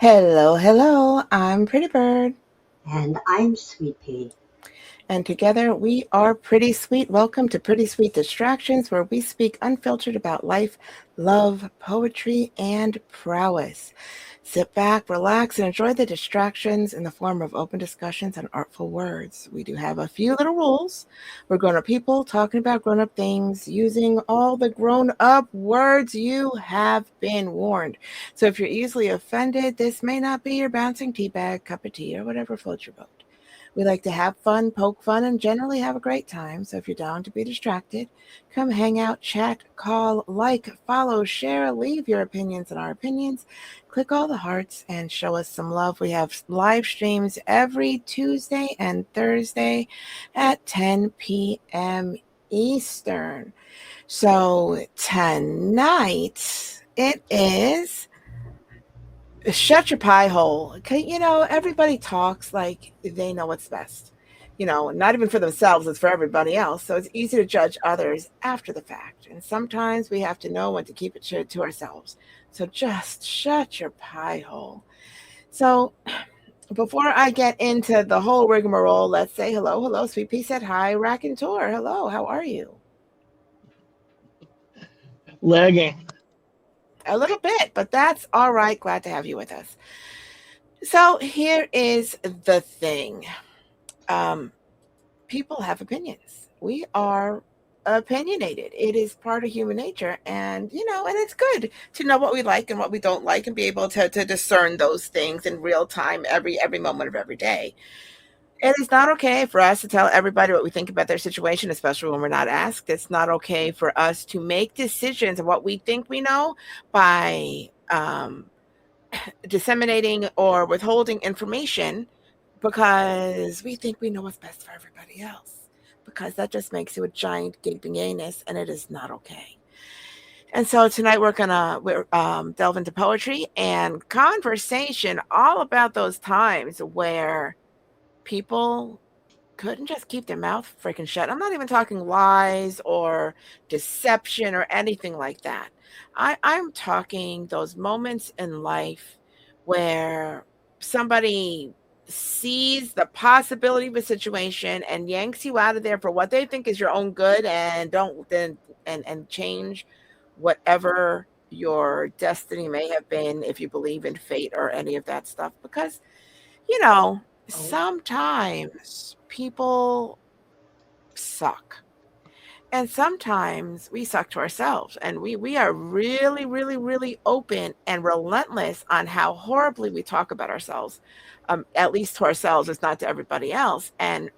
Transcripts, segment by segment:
Hello, hello. I'm Pretty Bird. And I'm Sweet Pea. And together we are Pretty Sweet. Welcome to Pretty Sweet Distractions, where we speak unfiltered about life, love, poetry, and prowess. Sit back, relax, and enjoy the distractions in the form of open discussions and artful words. We do have a few little rules. We're grown up people talking about grown up things, using all the grown up words. You have been warned. So if you're easily offended, this may not be your bouncing tea bag, cup of tea, or whatever floats your boat. We like to have fun, poke fun, and generally have a great time. So if you're down to be distracted, come hang out, chat, call, like, follow, share, leave your opinions and our opinions. Click all the hearts and show us some love. We have live streams every Tuesday and Thursday at 10 p.m. Eastern. So tonight it is shut your pie hole. Okay, everybody talks like they know what's best. Not even for themselves, it's for everybody else. So it's easy to judge others after the fact. And sometimes we have to know when to keep it to ourselves. So just shut your pie hole. So before I get into the whole rigmarole, let's say hello. Hello, Sweet Pea said hi. Raconteur, hello. How are you? Lagging. A little bit, but that's all right. Glad to have you with us. So here is the thing. Um, People have opinions. We are opinionated. It is part of human nature. And it's good to know what we like and what we don't like and be able to discern those things in real time every moment of every day. It is not okay for us to tell everybody what we think about their situation, especially when we're not asked. It's not okay for us to make decisions of what we think we know by disseminating or withholding information because we think we know what's best for everybody else, because that just makes you a giant gaping anus, and it is not okay. And so tonight we're delve into poetry and conversation all about those times where people couldn't just keep their mouth freaking shut. I'm not even talking lies or deception or anything like that. I'm talking those moments in life where somebody sees the possibility of a situation and yanks you out of there for what they think is your own good and don't then and change whatever your destiny may have been if you believe in fate or any of that stuff, because you know, Oh, sometimes people suck. And sometimes we suck to ourselves. And we are really, really, really open and relentless on how horribly we talk about ourselves. At least to ourselves, it's not to everybody else. And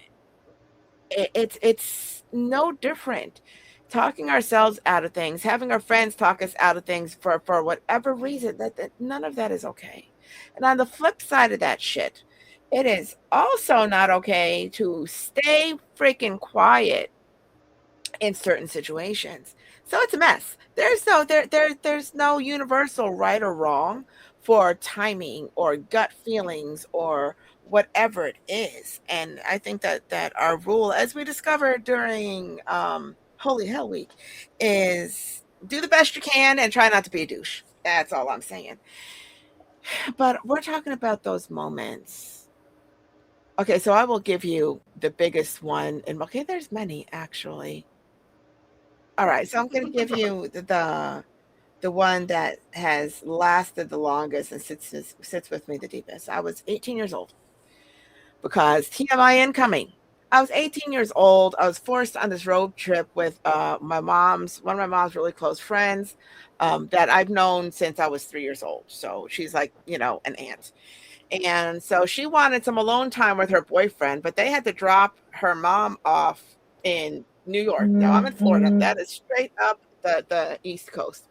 it's no different. Talking ourselves out of things, having our friends talk us out of things for whatever reason, that none of that is okay. And on the flip side of that shit, it is also not okay to stay freaking quiet in certain situations. So it's a mess. There's no universal right or wrong for timing or gut feelings or whatever it is. And I think that our rule, as we discovered during Holy Hell Week, is do the best you can and try not to be a douche. That's all I'm saying. But we're talking about those moments. Okay, so I will give you the biggest one. And okay, there's many actually. All right, so I'm going to give you the one that has lasted the longest and sits with me the deepest. I was 18 years old because TMI incoming. I was 18 years old. I was forced on this road trip with one of my mom's really close friends that I've known since I was 3 years old. So she's like, an aunt. And so she wanted some alone time with her boyfriend, but they had to drop her mom off in New York. Now I'm in Florida. That is straight up the East Coast.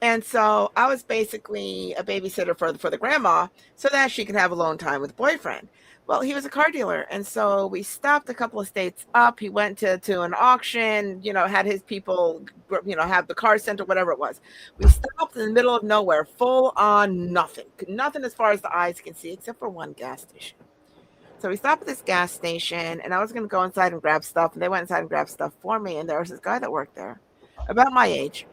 And so I was basically a babysitter for the grandma so that she could have alone time with the boyfriend. Well, he was a car dealer. And so we stopped a couple of states up. He went to an auction, had his people, have the car sent or whatever it was. We stopped in the middle of nowhere, full on nothing, nothing as far as the eyes can see, except for one gas station. So we stopped at this gas station and I was going to go inside and grab stuff. And they went inside and grabbed stuff for me. And there was this guy that worked there about my age.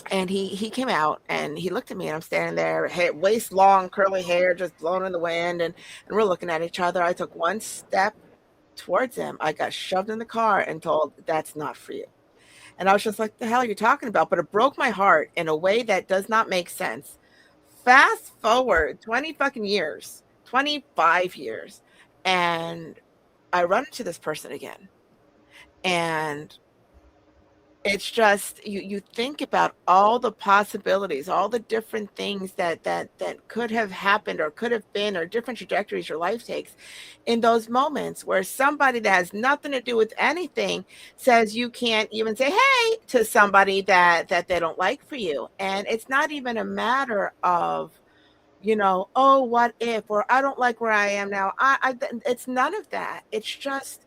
And he came out and he looked at me, and I'm standing there, waist long, curly hair, just blowing in the wind, and we're looking at each other. I took one step towards him. I got shoved in the car and told, "That's not for you." And I was just like, "The hell are you talking about?" But it broke my heart in a way that does not make sense. Fast forward 20 fucking years, 25 years, and I run into this person again. And it's just you think about all the possibilities, all the different things that could have happened or could have been, or different trajectories your life takes in those moments where somebody that has nothing to do with anything says you can't even say hey to somebody that they don't like for you. And it's not even a matter of, oh, what if, or I don't like where I am now. It's none of that. It's just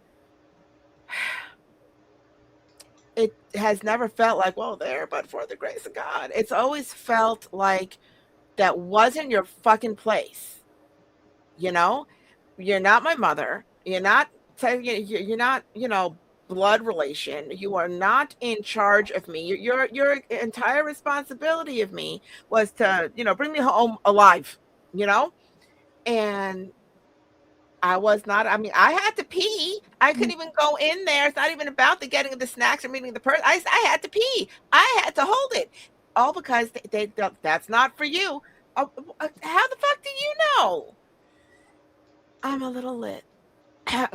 it has never felt like, well, there, but for the grace of God. It's always felt like that wasn't your fucking place. You know, you're not my mother. You're not, blood relation. You are not in charge of me. Your entire responsibility of me was to, bring me home alive, you know? And I was not. I mean, I had to pee. I couldn't even go in there. It's not even about the getting of the snacks or meeting the person. I had to pee. I had to hold it, all because that's not for you. How the fuck do you know? I'm a little lit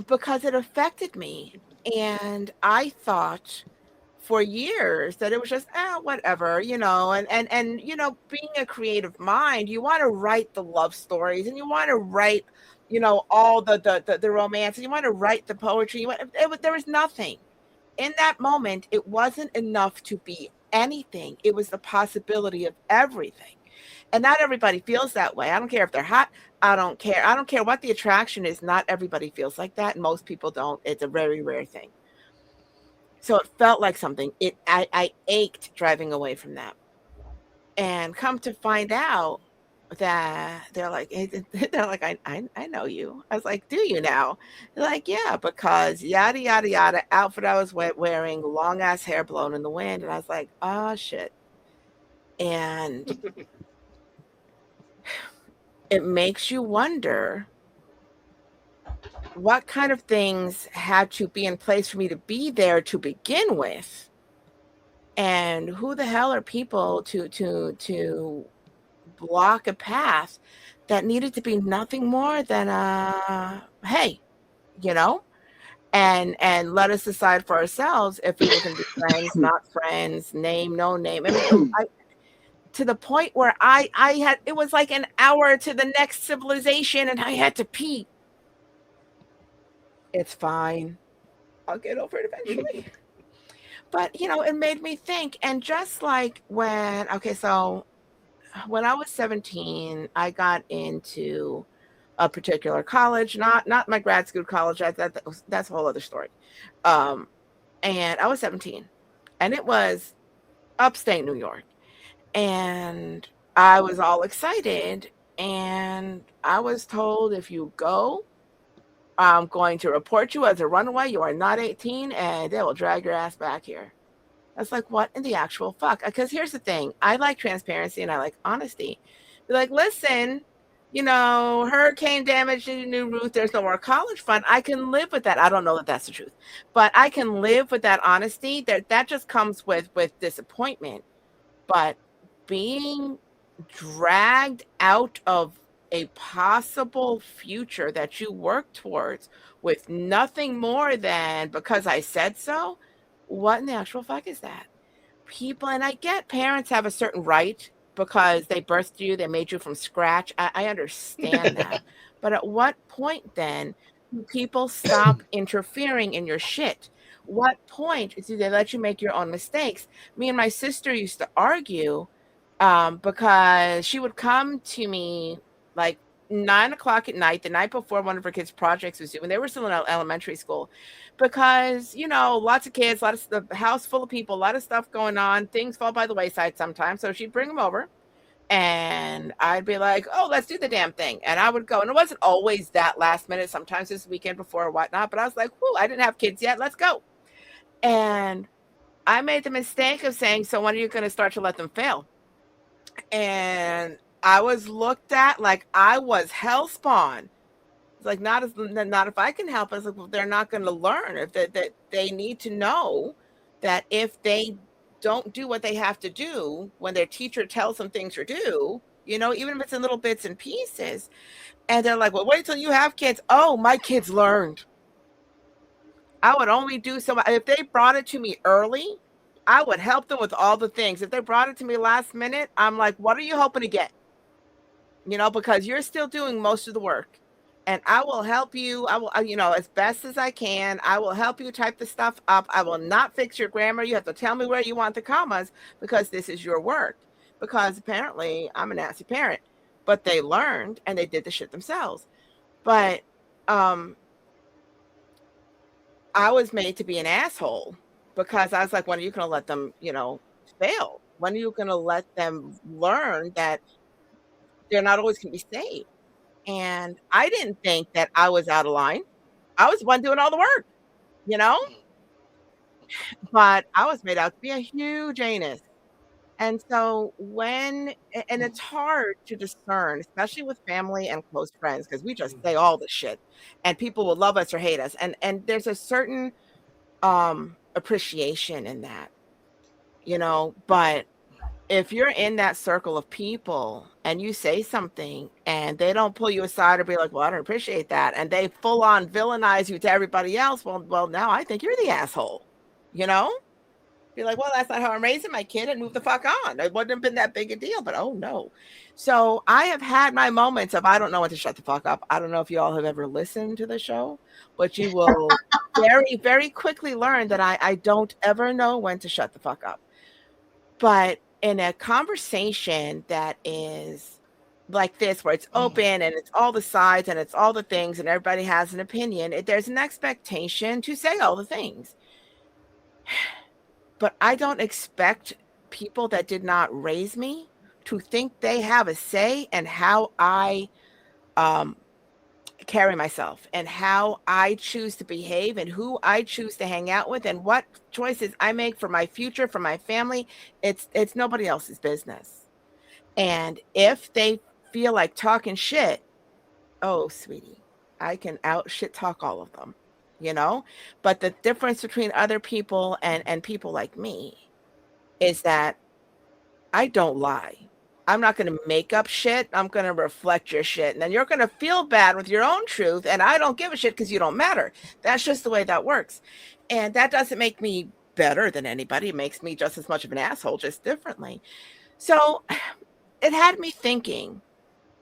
because it affected me, and I thought for years that it was just whatever, and being a creative mind, you want to write the love stories, and you want to write, all the romance, and you want to write the poetry. There was nothing in that moment. It wasn't enough to be anything. It was the possibility of everything. And not everybody feels that way. I don't care if they're hot. I don't care. I don't care what the attraction is. Not everybody feels like that. Most people don't. It's a very rare thing. So it felt like something. I ached driving away from that. And come to find out that they're like, I know you. I was like, do you now? They're like, yeah, because yada yada yada outfit I was wearing, long ass hair blown in the wind. And I was like, oh shit. And it makes you wonder what kind of things had to be in place for me to be there to begin with. And who the hell are people to block a path that needed to be nothing more than hey, you know? And let us decide for ourselves if we were going to be friends, not friends, name, no name. I mean, to the point where I had, it was like an hour to the next civilization, and I had to pee. It's fine. I'll get over it eventually. But, it made me think. And just like so when I was 17, I got into a particular college, not my grad school college. That's a whole other story. And I was 17, and it was upstate New York. And I was all excited, and I was told, if you go, I'm going to report you as a runaway. You are not 18, and they will drag your ass back here. I was like, what in the actual fuck? Because here's the thing. I like transparency and I like honesty. Be like, listen, hurricane damage to new roof. There's no more college fund. I can live with that. I don't know that that's the truth, but I can live with that honesty. That just comes with disappointment. But being dragged out of a possible future that you work towards with nothing more than because I said so, what in the actual fuck is that? People, and I get parents have a certain right because they birthed you, they made you from scratch. I understand that. But at what point then do people stop interfering in your shit? What point do they let you make your own mistakes? Me and my sister used to argue because she would come to me like 9 o'clock at night, the night before one of her kids' projects was due, when they were still in elementary school, because lots of kids, the house full of people, a lot of stuff going on, things fall by the wayside sometimes. So she'd bring them over, and I'd be like, oh, let's do the damn thing. And I would go, and it wasn't always that last minute. Sometimes it's the weekend before or whatnot, but I was like, whoo, I didn't have kids yet. Let's go. And I made the mistake of saying, so when are you going to start to let them fail? And I was looked at like I was hellspawn. It's like, not if I can help. It's like, well, they're not going to learn. If that they need to know that if they don't do what they have to do when their teacher tells them things to do, even if it's in little bits and pieces, and they're like, well, wait till you have kids. Oh, my kids learned. I would only do so if they brought it to me early. I would help them with all the things. If they brought it to me last minute, I'm like, what are you hoping to get? Because you're still doing most of the work. And I will help you. I will, as best as I can. I will help you type the stuff up. I will not fix your grammar. You have to tell me where you want the commas because this is your work. Because apparently I'm a nasty parent. But they learned and they did the shit themselves. But I was made to be an asshole because I was like, when are you going to let them, fail? When are you going to let them learn that they're not always going to be saved? And I didn't think that I was out of line. I was the one doing all the work, but I was made out to be a huge anus. And so and it's hard to discern, especially with family and close friends, because we just say all the shit and people will love us or hate us. And there's a certain appreciation in that, but if you're in that circle of people and you say something and they don't pull you aside or be like, well, I don't appreciate that, and they full on villainize you to everybody else, well, now I think you're the asshole, Be like, well, that's not how I'm raising my kid, and move the fuck on. It wouldn't have been that big a deal, but oh no. So I have had my moments of I don't know when to shut the fuck up. I don't know if you all have ever listened to the show, but you will very, very quickly learn that I don't ever know when to shut the fuck up. But in a conversation that is like this, where it's open and it's all the sides and it's all the things and everybody has an opinion, there's an expectation to say all the things. But I don't expect people that did not raise me to think they have a say in how I carry myself and how I choose to behave and who I choose to hang out with and what choices I make for my future, for my family. It's nobody else's business. And if they feel like talking shit, oh, sweetie, I can out shit talk all of them, But the difference between other people and people like me is that I don't lie. I'm not going to make up shit. I'm going to reflect your shit. And then you're going to feel bad with your own truth. And I don't give a shit because you don't matter. That's just the way that works. And that doesn't make me better than anybody. It makes me just as much of an asshole, just differently. So it had me thinking,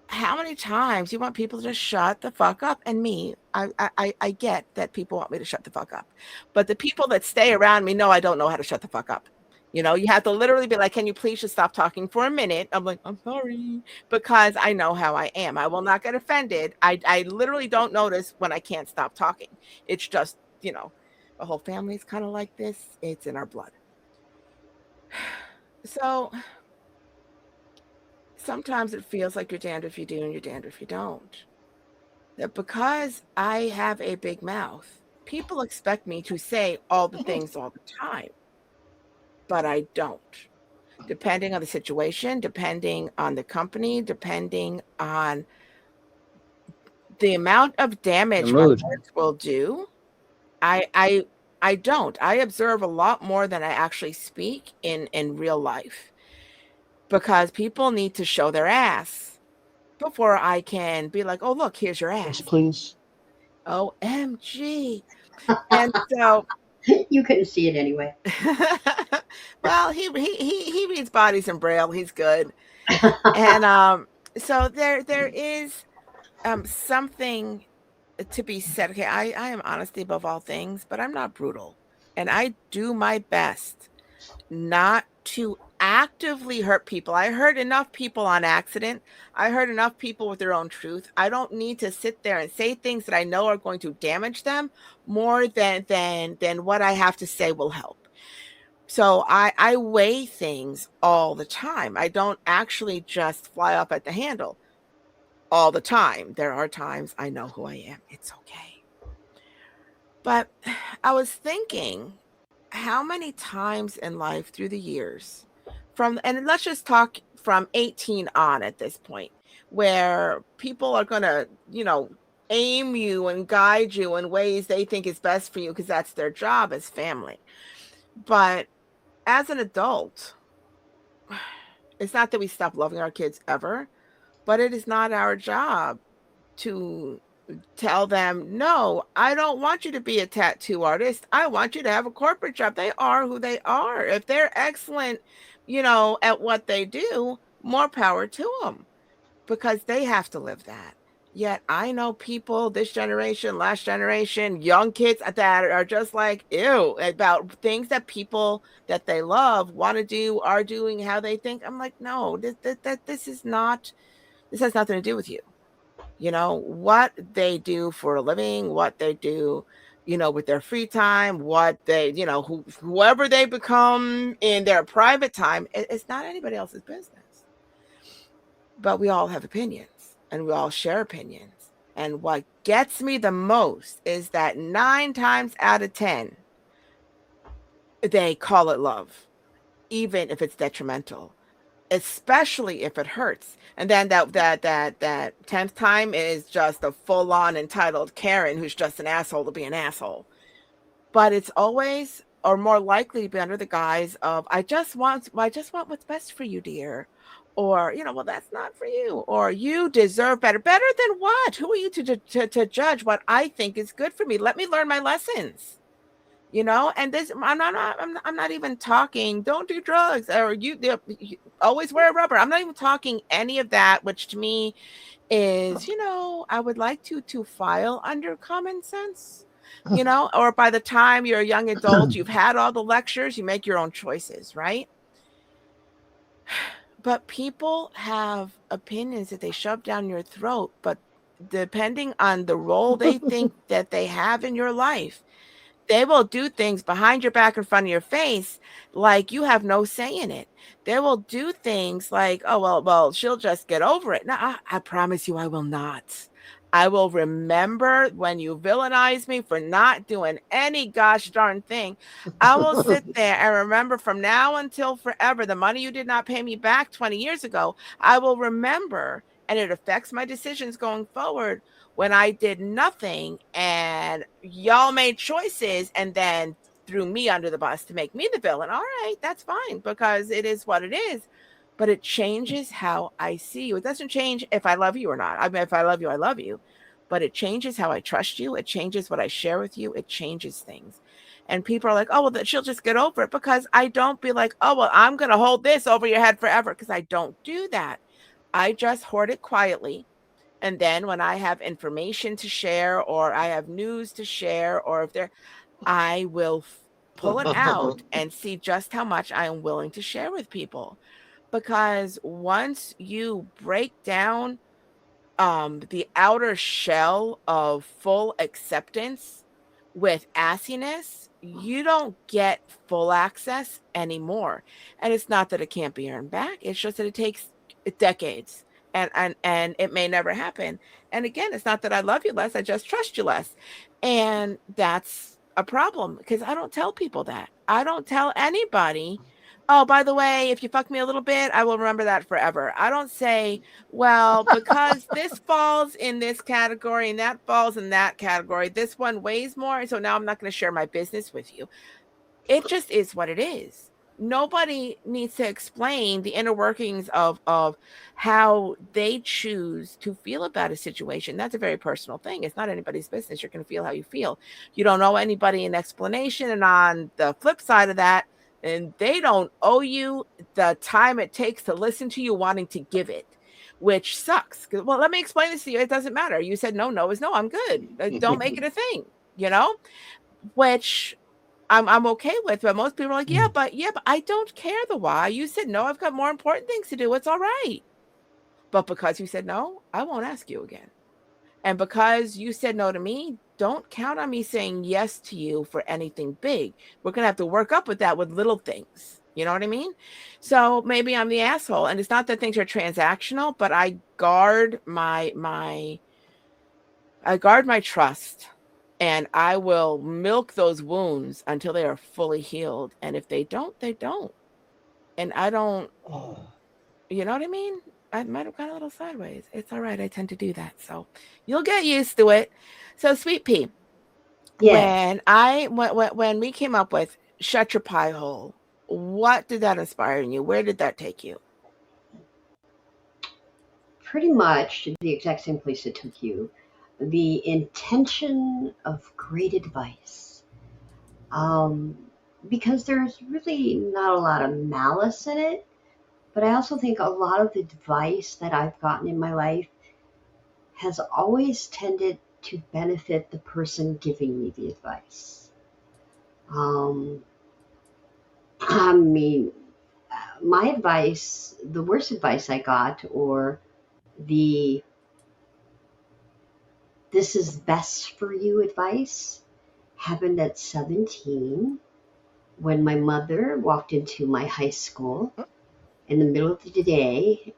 how many times you want people to just shut the fuck up? And me, I get that people want me to shut the fuck up. But the people that stay around me know I don't know how to shut the fuck up. You have to literally be like, can you please just stop talking for a minute? I'm like, I'm sorry, because I know how I am. I will not get offended. I literally don't notice when I can't stop talking. It's just, the whole family is kind of like this. It's in our blood. So sometimes it feels like you're damned if you do and you're damned if you don't. That because I have a big mouth, people expect me to say all the things all the time. But I don't. Depending on the situation, depending on the company, depending on the amount of damage my words will do, I don't. I observe a lot more than I actually speak in real life. Because people need to show their ass before I can be like, oh, look, here's your ass. Yes, please. OMG. And so you couldn't see it anyway. Well, he reads bodies in Braille. He's good. And so there is something to be said. Okay, I am honesty above all things, but I'm not brutal. And I do my best not to actively hurt people. I hurt enough people on accident. I hurt enough people with their own truth. I don't need to sit there and say things that I know are going to damage them more than what I have to say will help. So I weigh things all the time. I don't actually just fly up at the handle all the time. There are times I know who I am. It's okay. But I was thinking, how many times in life through the years, and let's just talk from 18 on at this point, where people are going to, aim you and guide you in ways they think is best for you because that's their job as family. But as an adult, it's not that we stop loving our kids ever, but it is not our job to tell them, no, I don't want you to be a tattoo artist. I want you to have a corporate job. They are who they are. If they're excellent, at what they do, more power to them because they have to live that. Yet I know people, this generation, last generation, young kids that are just like, ew, about things that people that they love want to do, are doing, how they think. I'm like, no, this is not, this has nothing to do with you. What they do for a living, what they do, with their free time, what they, whoever they become in their private time, it's not anybody else's business. But we all have opinions and we all share opinions. And what gets me the most is that 9 times out of 10, they call it love, even if it's detrimental, especially if it hurts. And then that 10th time is just a full-on entitled Karen who's just an asshole to be an asshole. But it's always, or more likely to be, under the guise of, I just want what's best for you, dear. Or, well, that's not for you. Or you deserve better. Better than what? Who are you to judge what I think is good for me? Let me learn my lessons. And this, I'm not even talking, don't do drugs, or you always wear a rubber. I'm not even talking any of that, which to me is, I would like to file under common sense, or by the time you're a young adult, you've had all the lectures, you make your own choices, right? But people have opinions that they shove down your throat, but depending on the role they think that they have in your life, they will do things behind your back, in front of your face, like you have no say in it. They will do things like, oh, well, she'll just get over it. No, I promise you, I will not. I will remember when you villainize me for not doing any gosh darn thing. I will sit there and remember from now until forever the money you did not pay me back 20 years ago. I will remember, and it affects my decisions going forward, when I did nothing and y'all made choices and then threw me under the bus to make me the villain. All right, that's fine, because it is what it is. But it changes how I see you. It doesn't change if I love you or not. I mean, if I love you, I love you. But it changes how I trust you. It changes what I share with you. It changes things. And people are like, oh, well, she'll just get over it, because I don't be like, oh, well, I'm going to hold this over your head forever, because I don't do that. I just hoard it quietly. And then when I have information to share, or I have news to share, or if I will pull it out and see just how much I am willing to share with people. Because once you break down the outer shell of full acceptance with assiness, you don't get full access anymore. And it's not that it can't be earned back. It's just that it takes decades. And it may never happen. And again, it's not that I love you less, I just trust you less. And that's a problem, because I don't tell people that. I don't tell anybody, oh, by the way, if you fuck me a little bit, I will remember that forever. I don't say, well, because this falls in this category and that falls in that category, this one weighs more, so now I'm not going to share my business with you. It just is what it is. Nobody needs to explain the inner workings of how they choose to feel about a situation. That's a very personal thing. It's not anybody's business. You're going to feel how you feel. You don't owe anybody an explanation. And on the flip side of that, and they don't owe you the time it takes to listen to you wanting to give it, which sucks. Well, let me explain this to you. It doesn't matter. You said no is no. I'm good. Don't make it a thing, which I'm okay with. But most people are like, yeah, but I don't care the why. You said no, I've got more important things to do. It's all right. But because you said no, I won't ask you again. And because you said no to me, don't count on me saying yes to you for anything big. We're going to have to work up with that with little things. You know what I mean? So maybe I'm the asshole. And it's not that things are transactional, but I guard my trust. And I will milk those wounds until they are fully healed. And if they don't, they don't. And I don't, Oh, you know what I mean? I might have gone a little sideways. It's all right. I tend to do that. So you'll get used to it. So, Sweet Pea, yes. when we came up with Shut Your Pie Hole, what did that inspire in you? Where did that take you? Pretty much the exact same place it took you. The intention of great advice. Um, because there's really not a lot of malice in it, but I also think a lot of the advice that I've gotten in my life has always tended to benefit the person giving me the advice. Um, I mean, my advice, the worst advice I got, or the this is best for you advice, happened at 17 when my mother walked into my high school in the middle of the day,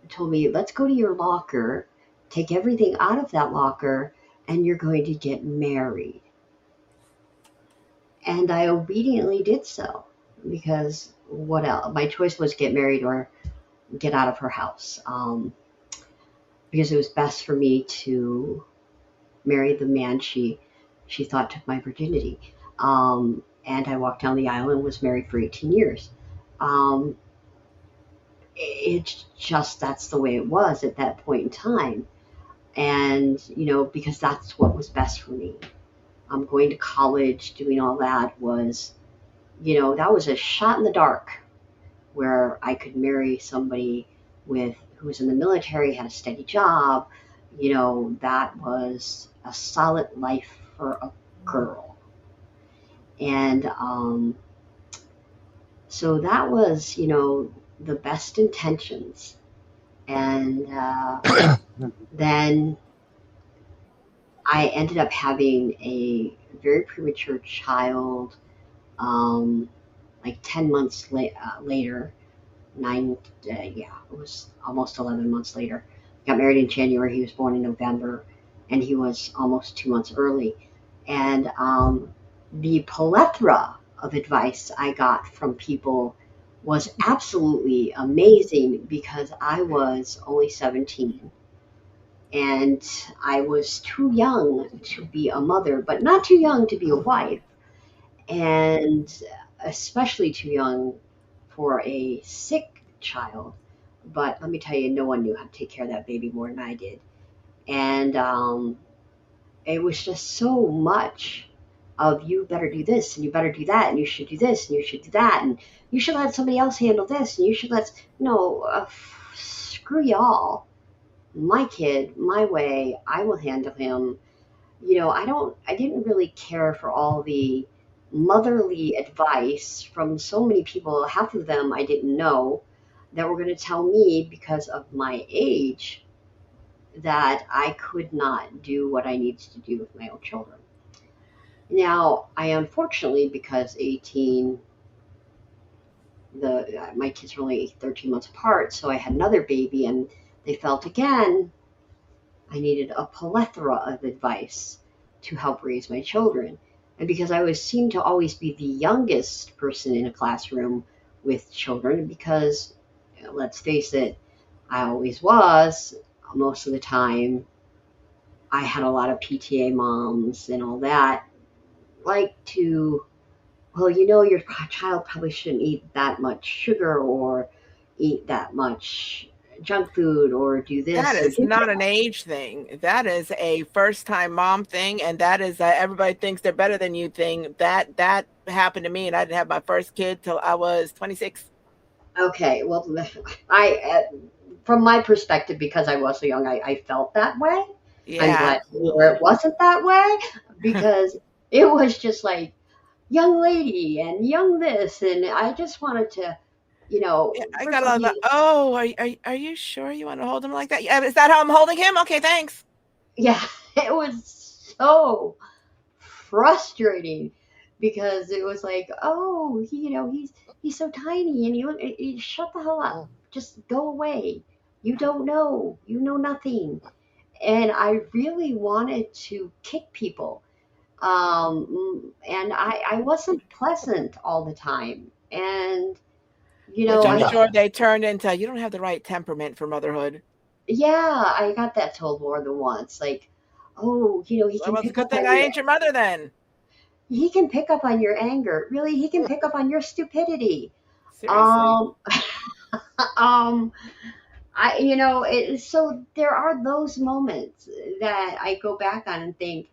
told me, let's go to your locker, take everything out of that locker, and you're going to get married. And I obediently did so because what else? My choice was get married or get out of her house, because it was best for me to marry the man she thought took my virginity. And I walked down the aisle and was married for 18 years. Um, it's just that's the way it was at that point in time. And, because that's what was best for me. Going to college, doing all that was, that was a shot in the dark where I could marry somebody who was in the military, had a steady job. That was a solid life for a girl. And so that was, the best intentions. And then I ended up having a very premature child, um, like 10 months later, yeah, it was almost 11 months later. Got married in January. He was born in November, and he was almost 2 months early. And the plethora of advice I got from people was absolutely amazing because I was only 17 and I was too young to be a mother, but not too young to be a wife, and especially too young for a sick child. But let me tell you, no one knew how to take care of that baby more than I did. And it was just so much of you better do this and you better do that and you should do this and you should do that and you should let somebody else handle this and you should let no screw y'all, my kid, my way, I will handle him. I didn't really care for all the motherly advice from so many people, half of them I didn't know, that were going to tell me because of my age that I could not do what I needed to do with my own children. Now, I unfortunately, because 18, my kids were only 13 months apart, so I had another baby, and they felt again I needed a plethora of advice to help raise my children. And because I was seemed to always be the youngest person in a classroom with children, because let's face it, I always was most of the time. I had a lot of PTA moms and all that like to, well, your child probably shouldn't eat that much sugar or eat that much junk food or do That this or is do not that. an age thing. That is a first time mom thing, and that is everybody thinks they're better than you thing. That happened to me, and I didn't have my first kid till I was 26. Okay, well, from my perspective, because I was so young, I felt that way. I'm Yeah, glad to hear absolutely. it wasn't that way because it was just like young lady and young this, and I just wanted to, Yeah, I first got of a all, lot of that. Oh, are you sure you want to hold him like that? Yeah, is that how I'm holding him? Okay, thanks. yeah, it was so frustrating because it was like, oh, he's so tiny, and shut the hell up, just go away. You don't know, you know nothing. and I really wanted to kick people. And I wasn't pleasant all the time. And, Which I'm I, No. sure they turned into, you don't have the right temperament for motherhood. yeah, I got that told more than once. Like, oh, he can Well, it's a pick good up thing on I your, ain't your mother then. he can pick up on your anger. Really, he can pick up on your stupidity. Seriously. Um, um, so there are those moments that I go back on and think,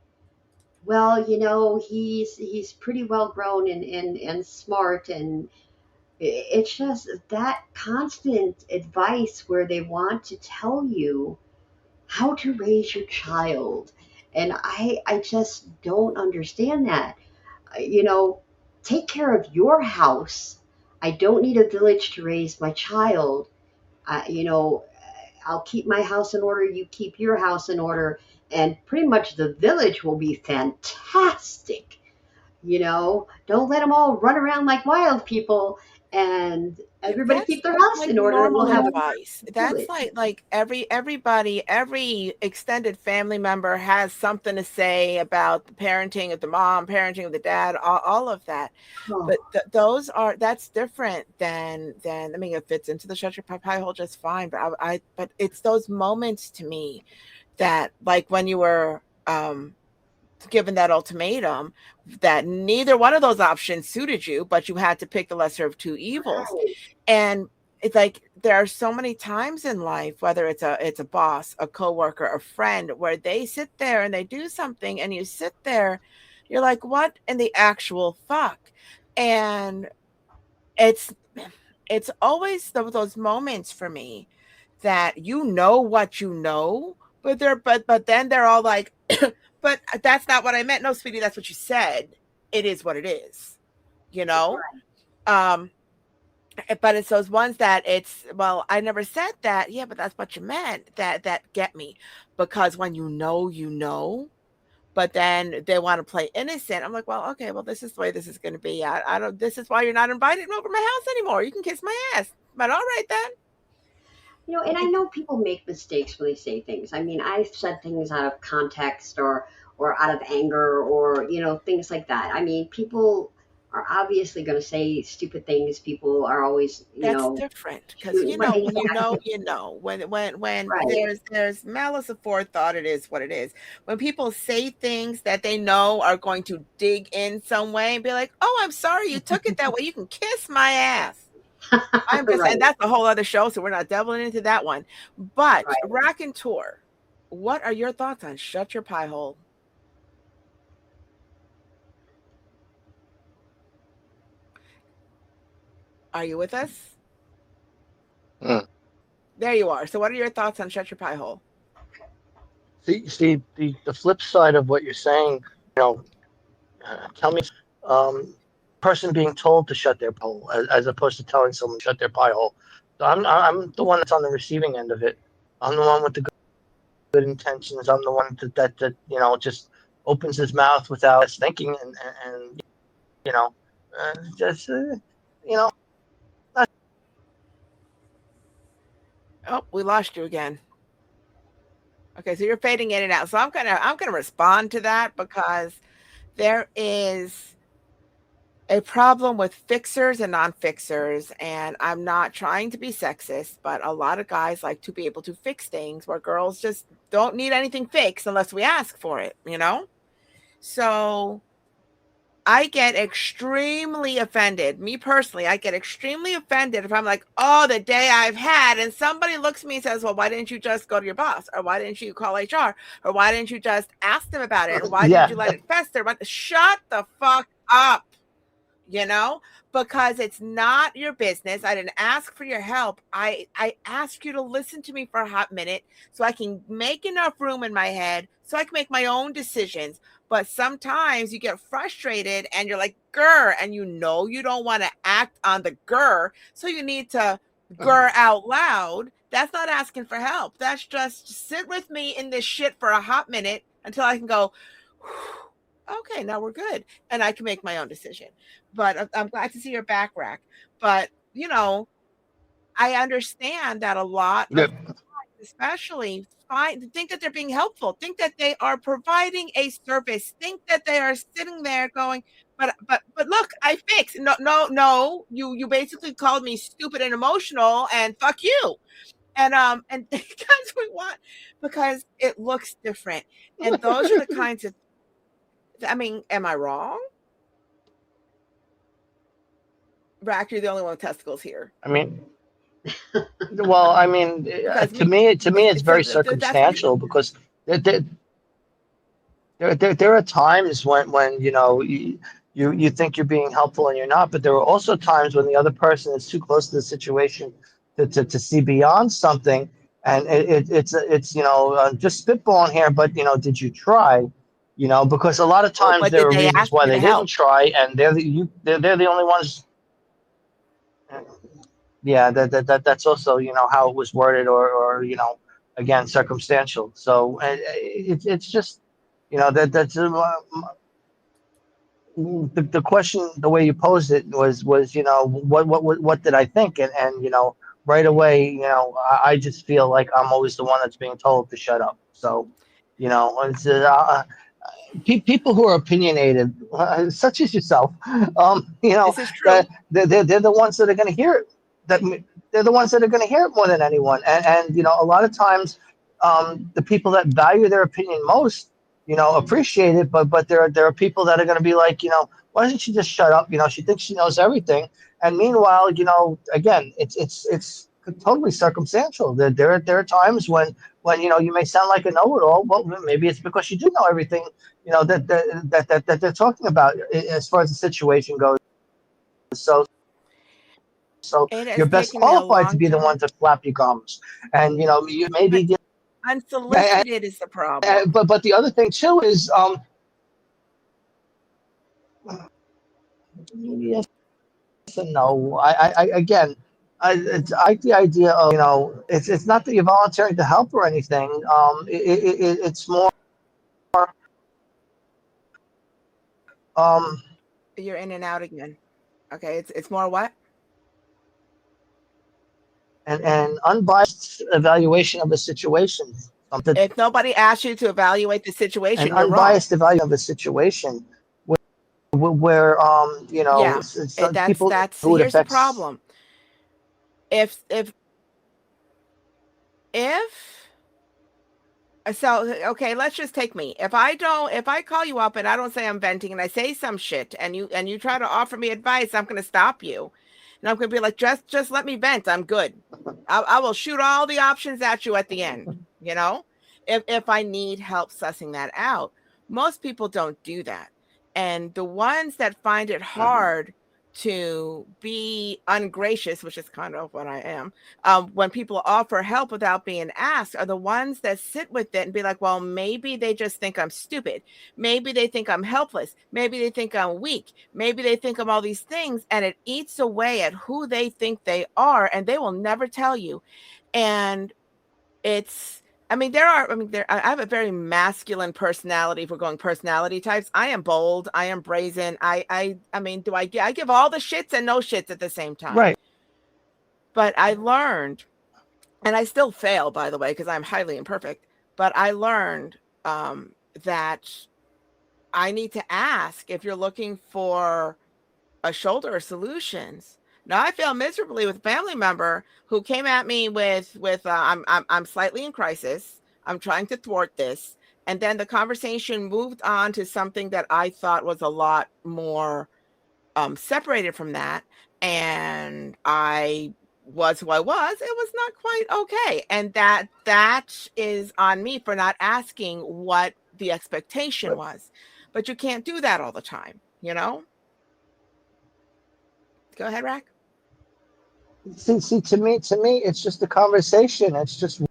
well, he's pretty well grown and smart, and it's just that constant advice where they want to tell you how to raise your child. And I just don't understand that. You know, take care of your house. I don't need a village to raise my child. I, you know, I'll keep my house in order, you keep your house in order, and pretty much the village will be fantastic. Don't let them all run around like wild people, and Yeah, everybody that's keep their that's house like in order, and we'll normal have a advice. That's village. like everybody, every extended family member has something to say about the parenting of the mom, parenting of the dad, all of that. Oh, But that's different than I mean, it fits into the shut your pie hole just fine. But but it's those moments to me that, like when you were given that ultimatum, that neither one of those options suited you, but you had to pick the lesser of two evils. right. And it's like there are so many times in life, whether it's a boss, a coworker, a friend, where they sit there and they do something and you sit there, you're like, what in the actual fuck? And it's it's always those moments for me that what you know, but then they're all like, but that's not what I meant. No, sweetie, that's what you said. It is what it is, you know? Um, but it's those ones that it's, well, I never said that. Yeah, but that's what you meant. That get me. Because when you know, but then they want to play innocent. I'm like, well, okay, well, this is the way this is going to be. I don't, this is why you're not invited over my house anymore. You can kiss my ass. But all right then. And I know people make mistakes when they say things. I mean, I've said things out of context, or out of anger, or things like that. I mean, people are obviously going to say stupid things. People are always, That's different because right, when exactly, when right. there's malice aforethought, it is what it is. When people say things that they know are going to dig in some way and be like, "Oh, I'm sorry you took it that way. You can kiss my ass." I'm just, and Right, that's a whole other show, so we're not delving into that one. But right. Rack and Tour, what are your thoughts on Shut Your Pie Hole? Are you with us? Mm. There you are. So, what are your thoughts on Shut Your Pie Hole? See, the flip side of what you're saying, tell me, um, person being told to shut their pie hole as opposed to telling someone to shut their pie hole. So I'm the one that's on the receiving end of it. I'm the one with the good intentions. I'm the one that just opens his mouth without thinking, and you know, just you know, Oh, we lost you again. Okay, so you're fading in and out. So I'm gonna respond to that because there is a problem with fixers and non-fixers, and I'm not trying to be sexist, but a lot of guys like to be able to fix things where girls just don't need anything fixed unless we ask for it, you know? So I get extremely offended. Me personally, I get extremely offended if I'm like, oh, the day I've had, and somebody looks at me and says, well, why didn't you just go to your boss? Or why didn't you call HR? Or why didn't you just ask them about it? Or why didn't yeah, you let it fester? But shut the fuck up, you know, because it's not your business. I didn't ask for your help. I asked you to listen to me for a hot minute so I can make enough room in my head so I can make my own decisions. But sometimes you get frustrated and you're like, grr, and you don't want to act on the grr, so you need to grr out loud. That's not asking for help. That's just sit with me in this shit for a hot minute until I can go, okay, now we're good, and I can make my own decision. But I'm glad to see your back, Rack. But I understand that a lot yeah. of especially, think that they're being helpful, think that they are providing a service, think that they are sitting there going, but look, I fixed. No, no, no, you basically called me stupid and emotional, and fuck you. And because we want, because it looks different. And those are the kinds of, I mean, am I wrong? Rack, you're the only one with testicles here. I mean, well, I mean, Because to me, it's so very that's what circumstantial because there are times when you think you're being helpful and you're not, but there are also times when the other person is too close to the situation to see beyond something, and it's just spitballing here, but did you try? Because a lot of times but there did are they reasons ask why you they to didn't help? try, and they're the only ones. Yeah, that's also how it was worded, or again, circumstantial. So it's just that's the question. The way you posed it was what did I think, and right away, I just feel like I'm always the one that's being told to shut up. So it's people who are opinionated, such as yourself, This is true. that they're the ones that are going to hear it. That they're the ones that are going to hear it more than anyone. And a lot of times, the people that value their opinion most, appreciate it. But there are people that are going to be like, why doesn't she just shut up? She thinks she knows everything. And meanwhile, again, it's totally circumstantial. There are times when you may sound like a know-it-all. Well, maybe it's because you do know everything that they're talking about as far as the situation goes. So It has you're best taken me a qualified to long be the one time. to flap your gums, and you But maybe. unsolicited is the problem. But the other thing too is yes and no. I again. I like the idea of it's not that you're volunteering to help or anything. It's more um, You're in and out again. Okay, it's more what? an unbiased evaluation of the situation. If nobody asks you to evaluate the An situation, you're wrong. unbiased evaluation of the situation where Yeah, some people that's who it here's the affects. problem. If so, okay, let's just take me. If I call you up and I don't say I'm venting and I say some shit and you try to offer me advice, I'm going to stop you. And I'm going to be like, just let me vent. I'm good. I will shoot all the options at you at the end, if I need help sussing that out. Most people don't do that. And the ones that find it hard to be ungracious, which is kind of what I am, when people offer help without being asked, are the ones that sit with it and be like, well, maybe they just think I'm stupid. Maybe they think I'm helpless. Maybe they think I'm weak. Maybe they think I'm all these things. And it eats away at who they think they are. And they will never tell you. And it's, I have a very masculine personality. If we're going personality types, I am bold. I am brazen. I give all the shits and no shits at the same time. Right. But I learned, and I still fail, by the way, because I'm highly imperfect. But I learned that I need to ask if you're looking for a shoulder of solutions. Now I failed miserably with a family member who came at me with I'm slightly in crisis. I'm trying to thwart this, and then the conversation moved on to something that I thought was a lot more separated from that, and I was who I was. It was not quite okay, and that is on me for not asking what the expectation was. But you can't do that all the time. Go ahead, Rack. See, to me, it's just a conversation. It's just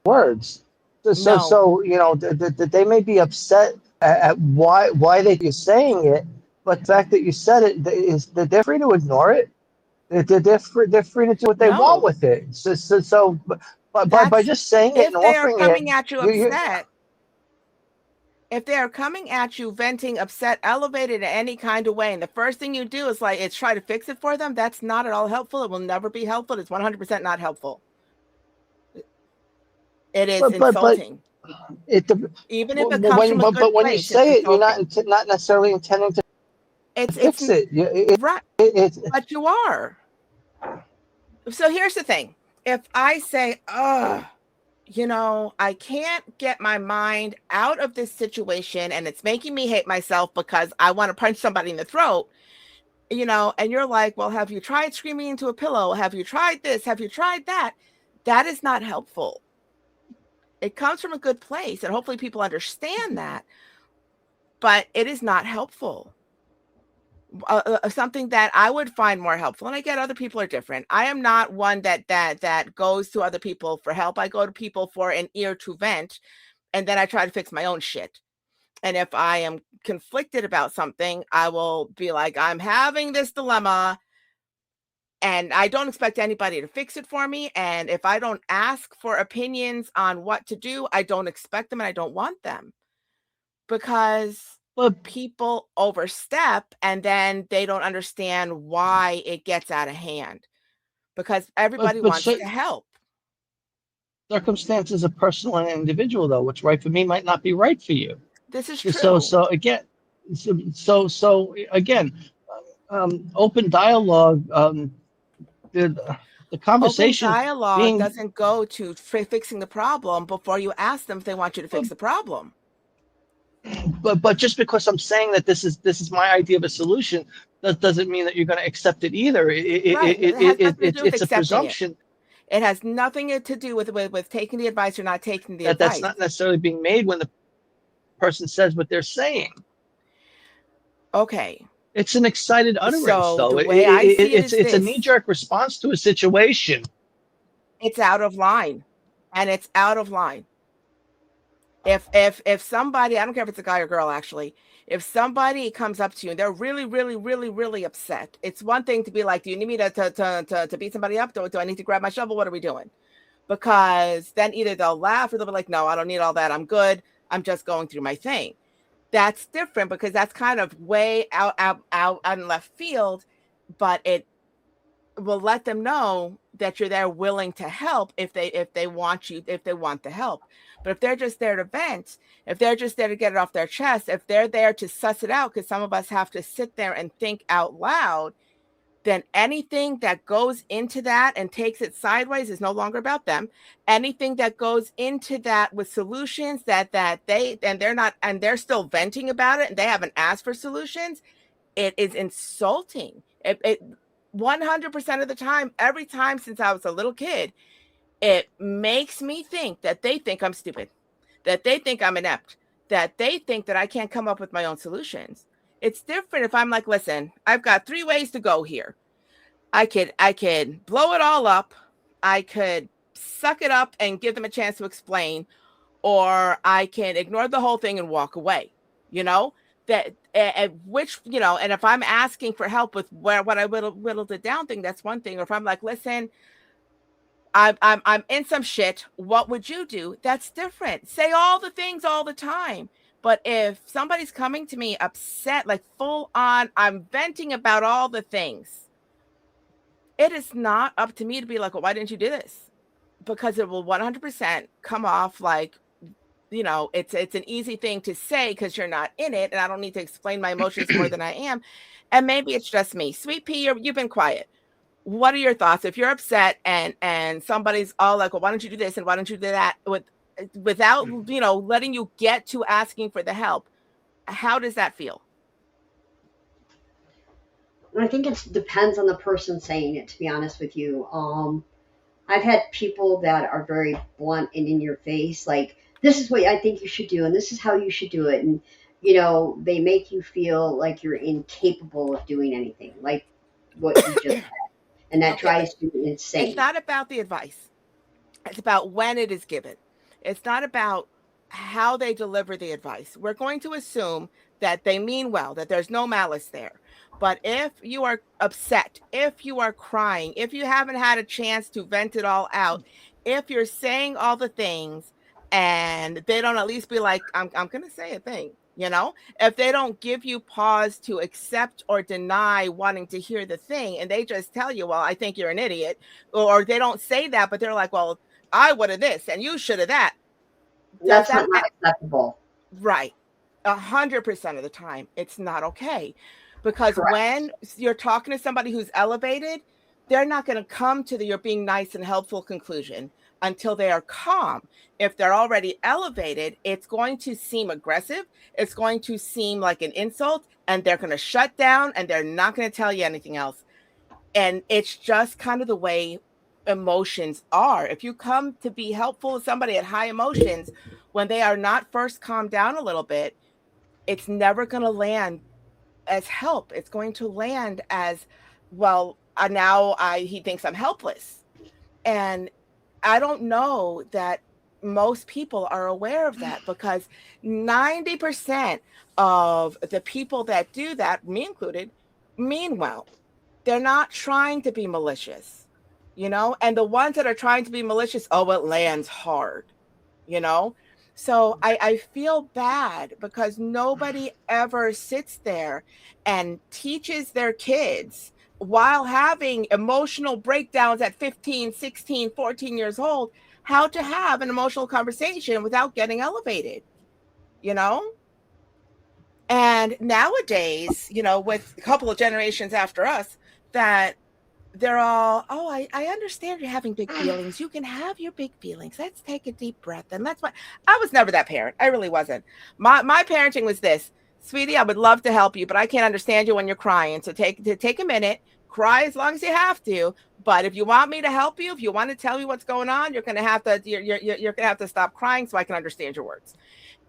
words. No, They may be upset at why you're saying it, but the fact that you said it is that they're free to ignore it. They're free to do what they want no. with it. But by That's just saying it if and they are offering it, coming at you you upset. If they are coming at you venting, upset, elevated in any kind of way, and the first thing you do is it's try to fix it for them, that's not at all helpful. It will never be helpful. It's 100% not helpful. It is but insulting. it Even if it comes from a good but when you place, it's say it, you're insulting. not necessarily intending to It's fix it. right, It's but you are. So here's the thing. If I say, I can't get my mind out of this situation and it's making me hate myself because I want to punch somebody in the throat, and you're like, well, have you tried screaming into a pillow? Have you tried this? Have you tried that? That is not helpful. It comes from a good place, and hopefully people understand that, but it is not helpful. Something that I would find more helpful, and I get other people are different. I am not one that goes to other people for help. I go to people for an ear to vent, and then I try to fix my own shit. And if I am conflicted about something, I will be like, I'm having this dilemma, and I don't expect anybody to fix it for me. And if I don't ask for opinions on what to do, I don't expect them and I don't want them, because but people overstep and then they don't understand why it gets out of hand, because everybody but wants to help. circumstances are personal and individual, though. What's right for me might not be right for you. This is So true. again, so again, open dialogue. The Open conversation dialogue being, doesn't go to fixing the problem before you ask them if they want you to fix the problem. but just because I'm saying that this is my idea of a solution, that doesn't mean that you're going to accept it either. Right. It has nothing to do with It's a accepting it. presumption It has nothing to do with taking the advice or not taking the that that's advice. not necessarily being made when the person says what they're saying. Okay. It's an excited utterance, So though. the way I see it is It's a this. knee-jerk response to a situation. It's out of line. And it's out of line. If somebody, I don't care if it's a guy or girl, actually, if somebody comes up to you and they're really, really, really, really upset, it's one thing to be like, do you need me to beat somebody up? Do I need to grab my shovel? What are we doing? Because then either they'll laugh or they'll be like, no, I don't need all that. I'm good. I'm just going through my thing. That's different, because that's kind of way out in left field, but it will let them know that you're there willing to help if they want the help. But if they're just there to vent, if they're just there to get it off their chest, if they're there to suss it out, because some of us have to sit there and think out loud, then anything that goes into that and takes it sideways is no longer about them. Anything that goes into that with solutions that they're still venting about it and they haven't asked for solutions, it is insulting. It 100% of the time, every time since I was a little kid, it makes me think that they think I'm stupid, that they think I'm inept, that they think that I can't come up with my own solutions. It's different if I'm like, listen, I've got 3 ways to go here. I could blow it all up. I could suck it up and give them a chance to explain, or I can ignore the whole thing and walk away. That which, and if I'm asking for help with what I whittled it down thing, that's one thing. Or if I'm like, listen, I'm in some shit, what would you do? That's different. Say all the things all the time. But if somebody's coming to me upset, like full on, I'm venting about all the things, it is not up to me to be like, well, why didn't you do this? Because it will 100% come off like, it's an easy thing to say because you're not in it, and I don't need to explain my emotions more than I am. And maybe it's just me. Sweet Pea, you've been quiet. What are your thoughts if you're upset and somebody's all like, well, why don't you do this and why don't you do that, without letting you get to asking for the help? How does that feel? I think it depends on the person saying it, to be honest with you. I've had people that are very blunt and in your face, like, this is what I think you should do, and this is how you should do it. And, they make you feel like you're incapable of doing anything, like what you just said. And that Okay, but drives you it's insane. not about the advice. It's about when it is given. It's not about how they deliver the advice. We're going to assume that they mean well, that there's no malice there. But if you are upset, if you are crying, if you haven't had a chance to vent it all out, if you're saying all the things and they don't at least be like, I'm going to say a thing, if they don't give you pause to accept or deny wanting to hear the thing, and they just tell you, well, I think you're an idiot, or they don't say that, but they're like, well, I would have this and you should have that. That's not acceptable. Right. 100% of the time, it's not okay. Because Correct. when you're talking to somebody who's elevated, they're not going to come to the you're being nice and helpful conclusion until they are calm. If they're already elevated, it's going to seem aggressive. It's going to seem like an insult, and they're going to shut down and they're not going to tell you anything else. And it's just kind of the way emotions are. If you come to be helpful to somebody at high emotions, when they are not first calmed down a little bit, it's never going to land as help. It's going to land as, well, he thinks I'm helpless. And I don't know that most people are aware of that, because 90% of the people that do that, me included, mean well. They're not trying to be malicious, and the ones that are trying to be malicious, it lands hard, So I feel bad because nobody ever sits there and teaches their kids while having emotional breakdowns at 15, 16, 14 years old, how to have an emotional conversation without getting elevated, And nowadays, with a couple of generations after us, that they're all, I understand you're having big feelings. You can have your big feelings. Let's take a deep breath. And that's why I was never that parent. I really wasn't. My parenting was this: sweetie, I would love to help you, but I can't understand you when you're crying. So take a minute, cry as long as you have to. But if you want me to help you, if you want to tell me what's going on, you're gonna have to stop crying so I can understand your words.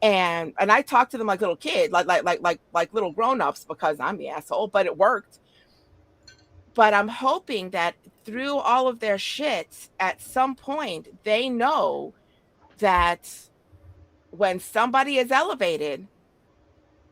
And I talk to them like little kids, like little grown-ups, because I'm the asshole, but it worked. But I'm hoping that through all of their shit, at some point, they know that when somebody is elevated,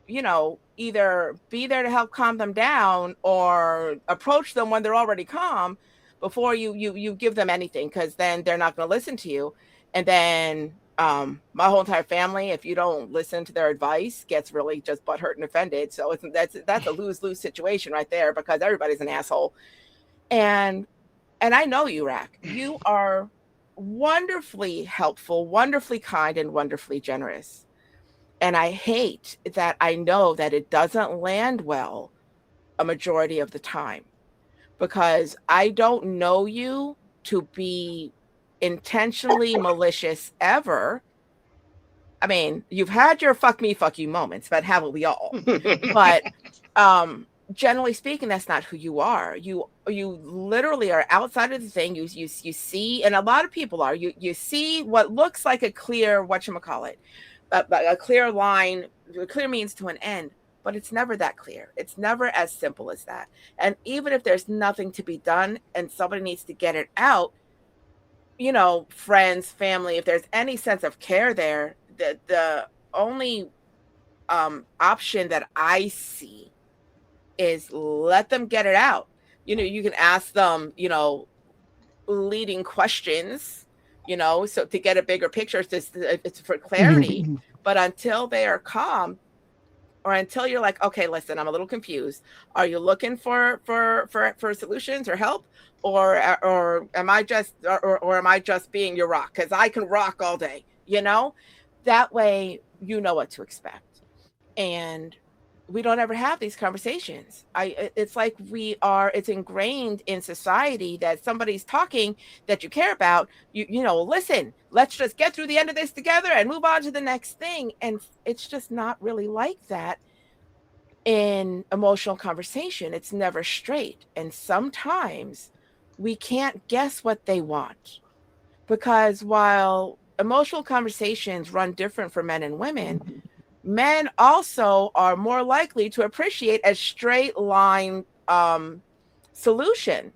either be there to help calm them down or approach them when they're already calm before you give them anything, because then they're not going to listen to you. And then my whole entire family, if you don't listen to their advice, gets really just butthurt and offended. So that's a lose-lose situation right there, because everybody's an asshole. And I know you, Rack. You are wonderfully helpful, wonderfully kind, and wonderfully generous. And I hate that I know that it doesn't land well a majority of the time, because I don't know you to be intentionally malicious ever. I mean, you've had your fuck me, fuck you moments, but haven't we all? But generally speaking, that's not who you are. You literally are outside of the thing. You see, and a lot of people are. You see what looks like a clear, whatchamacallit, a clear line, a clear means to an end, but it's never that clear. It's never as simple as that. And even if there's nothing to be done and somebody needs to get it out, friends, family, if there's any sense of care there, the only option that I see is let them get it out. You can ask them, leading questions, so to get a bigger picture, it's for clarity. But until they are calm, or until you're like, okay, listen, I'm a little confused. Are you looking for solutions or help? Or am I just being your rock? Because I can rock all day, That way you know what to expect. And we don't ever have these conversations. It's like it's ingrained in society that somebody's talking that you care about, listen, let's just get through the end of this together and move on to the next thing. And it's just not really like that in emotional conversation. It's never straight. And sometimes we can't guess what they want, because while emotional conversations run different for men and women, men also are more likely to appreciate a straight line solution,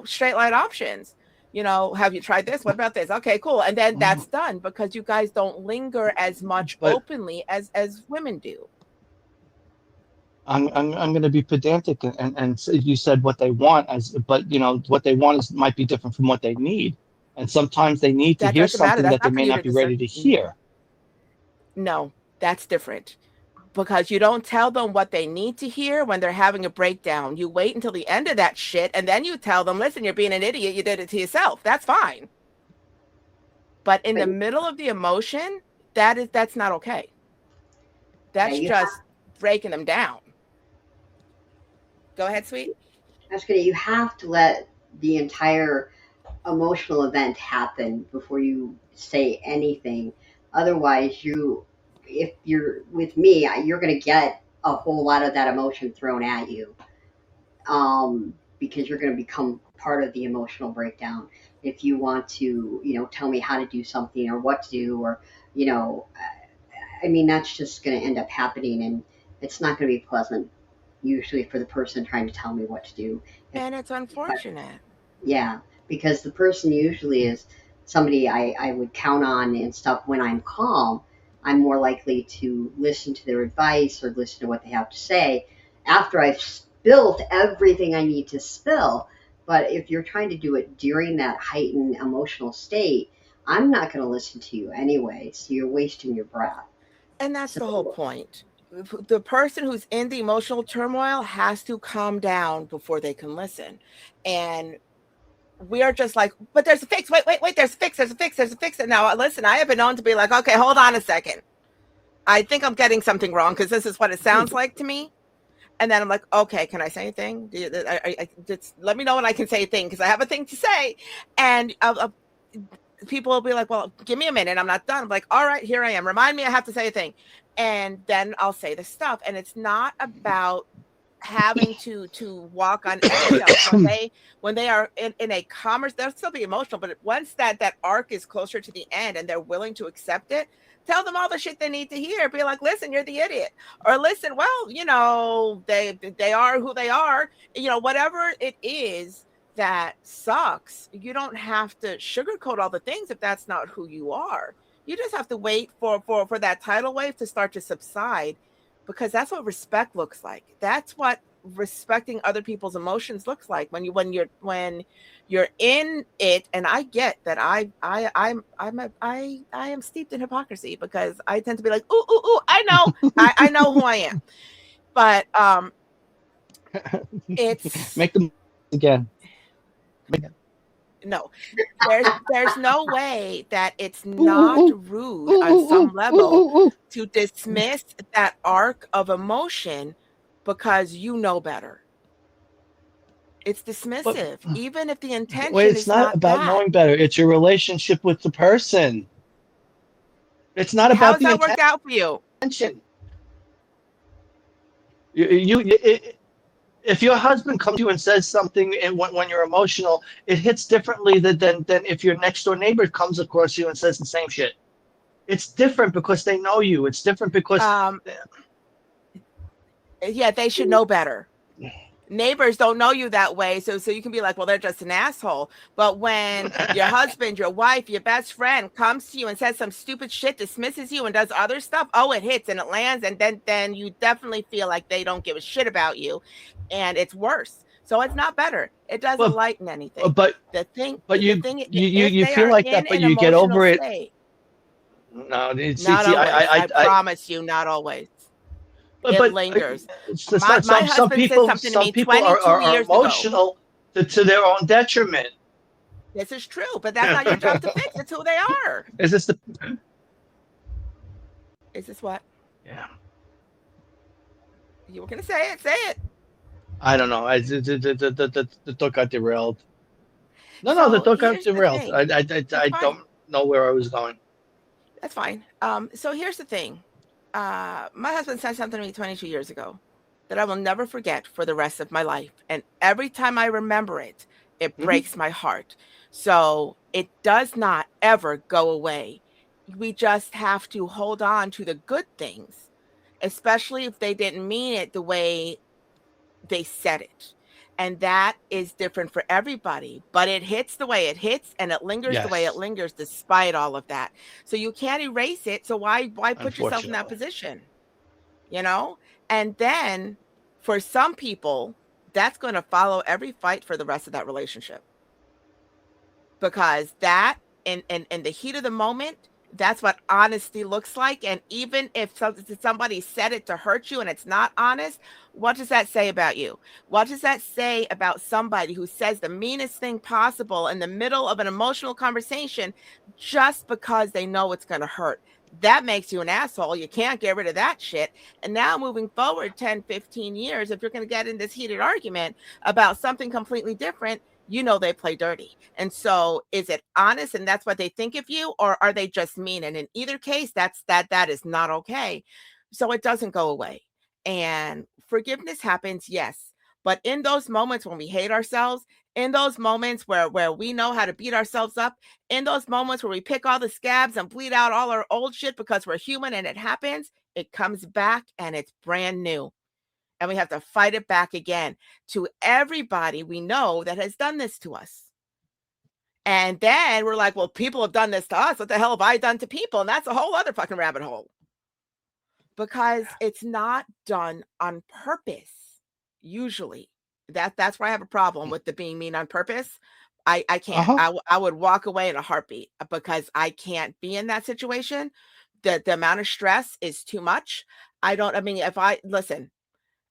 straight line options. Have you tried this? What about this? Okay, cool. And then that's done, because you guys don't linger as much openly as women do. I'm going to be pedantic and you said what they want, but what they want might be different from what they need, and sometimes they need to hear something that they may not be ready to hear. No, that's different, because you don't tell them what they need to hear when they're having a breakdown. You wait until the end of that shit, and then you tell them, listen, you're being an idiot. You did it to yourself. That's fine. But in the middle of the emotion, that's not okay. That's just breaking them down. Go ahead, sweet. You have to let the entire emotional event happen before you say anything. Otherwise, if you're with me, you're going to get a whole lot of that emotion thrown at you, because you're going to become part of the emotional breakdown. If you want to, tell me how to do something or what to do, or, I mean, that's just going to end up happening, and it's not going to be pleasant, usually, for the person trying to tell me what to do. And it's unfortunate. Yeah, because the person usually is somebody I would count on and stuff. When I'm calm, I'm more likely to listen to their advice or listen to what they have to say after I've spilled everything I need to spill. But if you're trying to do it during that heightened emotional state, I'm not going to listen to you anyway. So you're wasting your breath. And that's the whole point. The person who's in the emotional turmoil has to calm down before they can listen. And we are just like, but there's a fix. Wait, there's a fix. And now, listen, I have been known to be like, okay, hold on a second. I think I'm getting something wrong because this is what it sounds like to me. And then I'm like, okay, can I say a thing? Just let me know when I can say a thing because I have a thing to say. And people will be like, well, give me a minute. I'm not done. I'm like, all right, here I am. Remind me I have to say a thing. And then I'll say the stuff. And it's not about having to walk on eggshells. When they are in a commerce, they'll still be emotional. But once that arc is closer to the end and they're willing to accept it, tell them all the shit they need to hear. Be like, listen, you're the idiot. Or listen, well, they are who they are. Whatever it is that sucks, you don't have to sugarcoat all the things if that's not who you are. You just have to wait for that tidal wave to start to subside, because that's what respect looks like. That's what respecting other people's emotions looks like when you're in it. And I get that I am steeped in hypocrisy because I tend to be like, ooh, I know who I am. But it's make them again. No, there's no way that it's not rude on some level to dismiss that arc of emotion because you know better. It's dismissive, even if the intention is not about bad. knowing better. It's your relationship with the person. It's not about the intention. How's that worked out for you? If your husband comes to you and says something, and when you're emotional, it hits differently than if your next door neighbor comes across you and says the same shit. It's different because they know you. It's different because they should know better. Neighbors don't know you that way, so you can be like, well, they're just an asshole. But when your husband, your wife, your best friend comes to you and says some stupid shit, dismisses you, and does other stuff, it hits and it lands, and then you definitely feel like they don't give a shit about you, and it's worse. So it's not better. It doesn't lighten anything. But you feel like that, but you get over it. No, not always. I promise you, not always. It lingers. My husband said something to me 22 years emotional ago. To their own detriment. This is true, but that's not your job to fix. It's who they are. Is this what? Yeah. You were going to say it. Say it. I don't know. The talk got derailed. No, the talk got derailed. I don't know where I was going. That's fine. So here's the thing. My husband said something to me 22 years ago that I will never forget for the rest of my life. And every time I remember it, it breaks my heart. So it does not ever go away. We just have to hold on to the good things, especially if they didn't mean it the way they said it. And that is different for everybody, but it hits the way it hits, and it lingers the way it lingers despite all of that. So you can't erase it. So why put yourself in that position? And then for some people, that's going to follow every fight for the rest of that relationship. Because that in the heat of the moment, That's what honesty looks like. And even if somebody said it to hurt you and it's not honest, what does that say about you? What does that say about somebody who says the meanest thing possible in the middle of an emotional conversation just because they know it's going to hurt? That makes you an asshole. You can't get rid of that shit. And now moving forward 10, 15 years, if you're going to get in this heated argument about something completely different, you know they play dirty. And so is it honest and that's what they think of you, or are they just mean? And in either case, that is not okay. So it doesn't go away. And forgiveness happens, yes. But in those moments when we hate ourselves, in those moments where we know how to beat ourselves up, in those moments where we pick all the scabs and bleed out all our old shit because we're human and it happens, it comes back and it's brand new. And we have to fight it back again to everybody we know that has done this to us. And then we're like, well, people have done this to us. What the hell have I done to people? And that's a whole other fucking rabbit hole. Because it's not done on purpose, usually. That's where I have a problem with the being mean on purpose. I can't. I would walk away in a heartbeat because I can't be in that situation. The amount of stress is too much. Listen,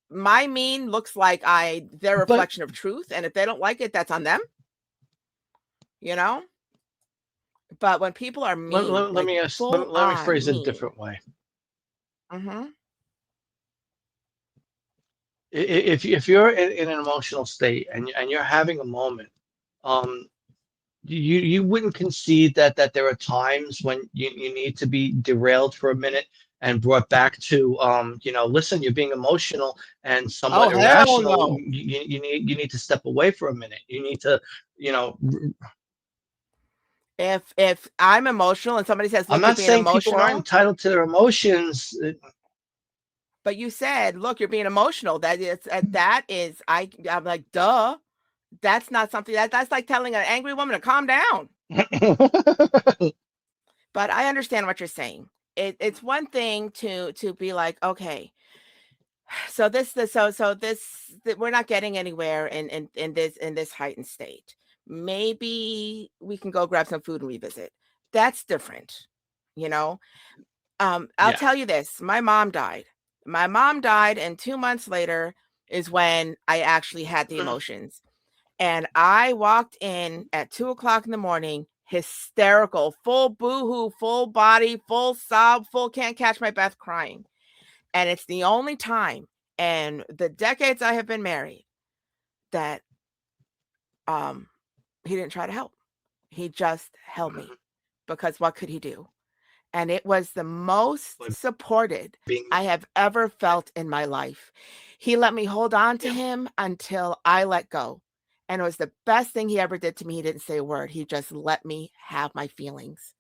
my mean looks like their reflection of truth, and if they don't like it, that's on them, you know. But when people are mean, let me phrase it a different way. If you're in an emotional state and you're having a moment, you wouldn't concede that there are times when you need to be derailed for a minute and brought back to listen, you're being emotional and somewhat irrational. No. You need to step away for a minute. You need to, if I'm emotional and somebody says, look, I'm not saying emotional, people aren't entitled to their emotions. But you said, look, you're being emotional. I'm like, duh. That's not something that's like telling an angry woman to calm down. But I understand what you're saying. It's one thing to be like, okay, so we're not getting anywhere in this heightened state. Maybe we can go grab some food and revisit. That's different, I'll tell you this. My mom died, and 2 months later is when I actually had the emotions. And I walked in at 2:00 in the morning, hysterical, full boohoo, full body, full sob, full can't catch my breath crying. And it's the only time in the decades I have been married that he didn't try to help. He just held me, because what could he do? And it was the most supported I have ever felt in my life. He let me hold on to him until I let go. And it was the best thing he ever did to me. He didn't say a word. He just let me have my feelings.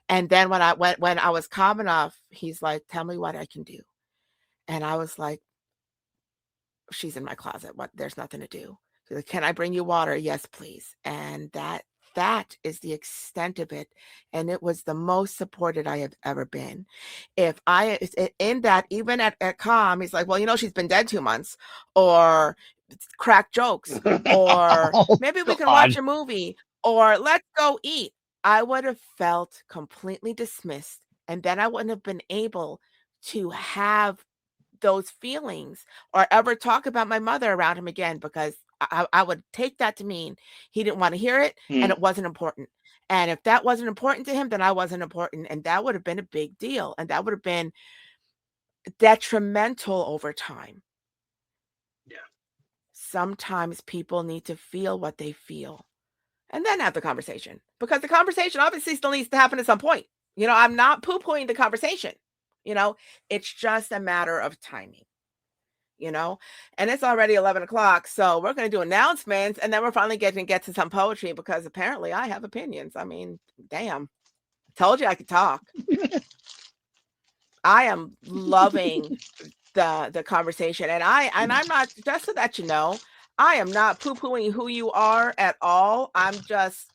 And then when I was calm enough, he's like, tell me what I can do. And I was like, she's in my closet. What? There's nothing to do. He's like, can I bring you water? Yes, please. And that is the extent of it. And it was the most supported I have ever been. In that, even at calm, he's like, well, she's been dead 2 months, or crack jokes, or maybe we can watch a movie, or let's go eat. I would have felt completely dismissed. And then I wouldn't have been able to have those feelings or ever talk about my mother around him again, because I would take that to mean he didn't want to hear it and it wasn't important. And if that wasn't important to him, then I wasn't important. And that would have been a big deal. And that would have been detrimental over time. Yeah. Sometimes people need to feel what they feel and then have the conversation, because the conversation obviously still needs to happen at some point. I'm not poo-pooing the conversation. It's just a matter of timing. And it's already 11 o'clock. So we're going to do announcements, and then we're finally getting to get to some poetry, because apparently I have opinions. I mean, damn, told you I could talk. I am loving the conversation, and I'm not, just so that you know, I am not poo-pooing who you are at all. I'm just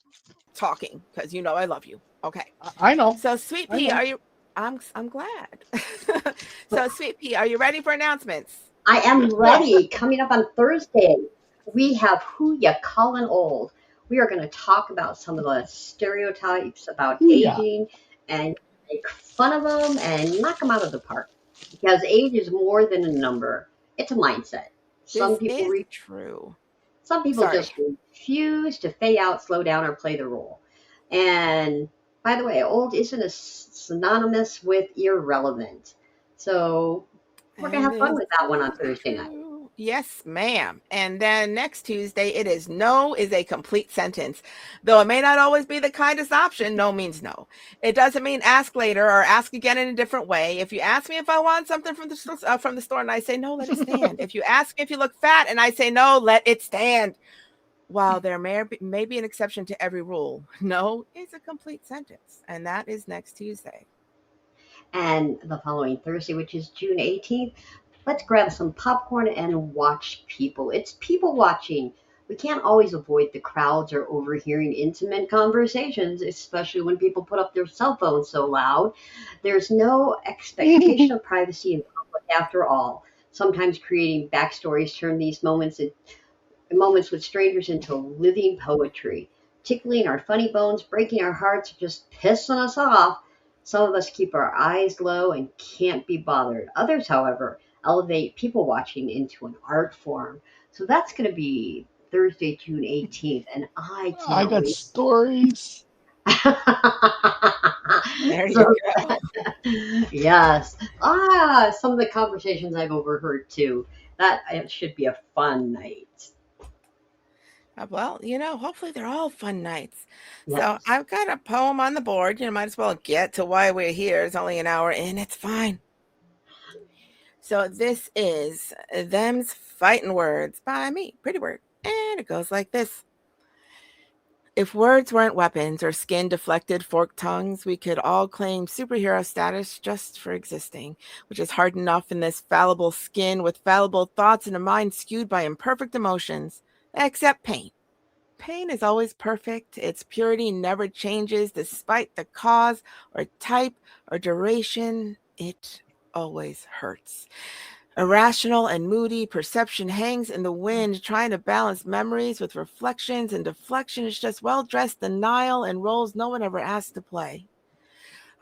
talking because I love you. Okay. I know. So Sweet Pea, are you? I'm glad. So Sweet Pea, are you ready for announcements? I am ready. Coming up on Thursday, we have Who Ya Callin' Old. We are going to talk about some of the stereotypes about aging and make fun of them and knock them out of the park. Because age is more than a number; it's a mindset. Some This people is re- true. some people Sorry. just refuse to fade out, slow down, or play the role. And by the way, old isn't synonymous with irrelevant. So we're gonna And have fun this with that one on is Thursday night. true. Yes, ma'am. And then next Tuesday, it is no is a complete sentence. Though it may not always be the kindest option, no means no. It doesn't mean ask later or ask again in a different way. If you ask me if I want something from the store and I say no, let it stand. If you ask me if you look fat and I say no, let it stand. While there may be an exception to every rule, no is a complete sentence. And that is next Tuesday. And the following Thursday, which is June 18th, let's grab some popcorn and watch people. It's people watching. We can't always avoid the crowds or overhearing intimate conversations, especially when people put up their cell phones so loud. There's no expectation of privacy in public after all. Sometimes creating backstories turn these moments with strangers into living poetry, tickling our funny bones, breaking our hearts, just pissing us off. Some of us keep our eyes low and can't be bothered. Others, however, elevate people watching into an art form. So that's going to be Thursday, June 18th, and I I can't got wait. stories. There you So, go. yes. Some of the conversations I've overheard too. That it should be a fun night. Well, hopefully they're all fun nights. So Yes. I've got a poem on the board. Might as well get to why we're here. It's only an hour in. It's fine. So this is Them's Fighting Words by me, Pretty Word. And it goes like this. If words weren't weapons or skin deflected forked tongues, we could all claim superhero status just for existing, which is hard enough in this fallible skin with fallible thoughts and a mind skewed by imperfect emotions, except pain. Pain is always perfect. Its purity never changes despite the cause or type or duration. It always hurts. Irrational and moody, perception hangs in the wind, trying to balance memories with reflections, and deflection is just well dressed denial and roles no one ever asked to play.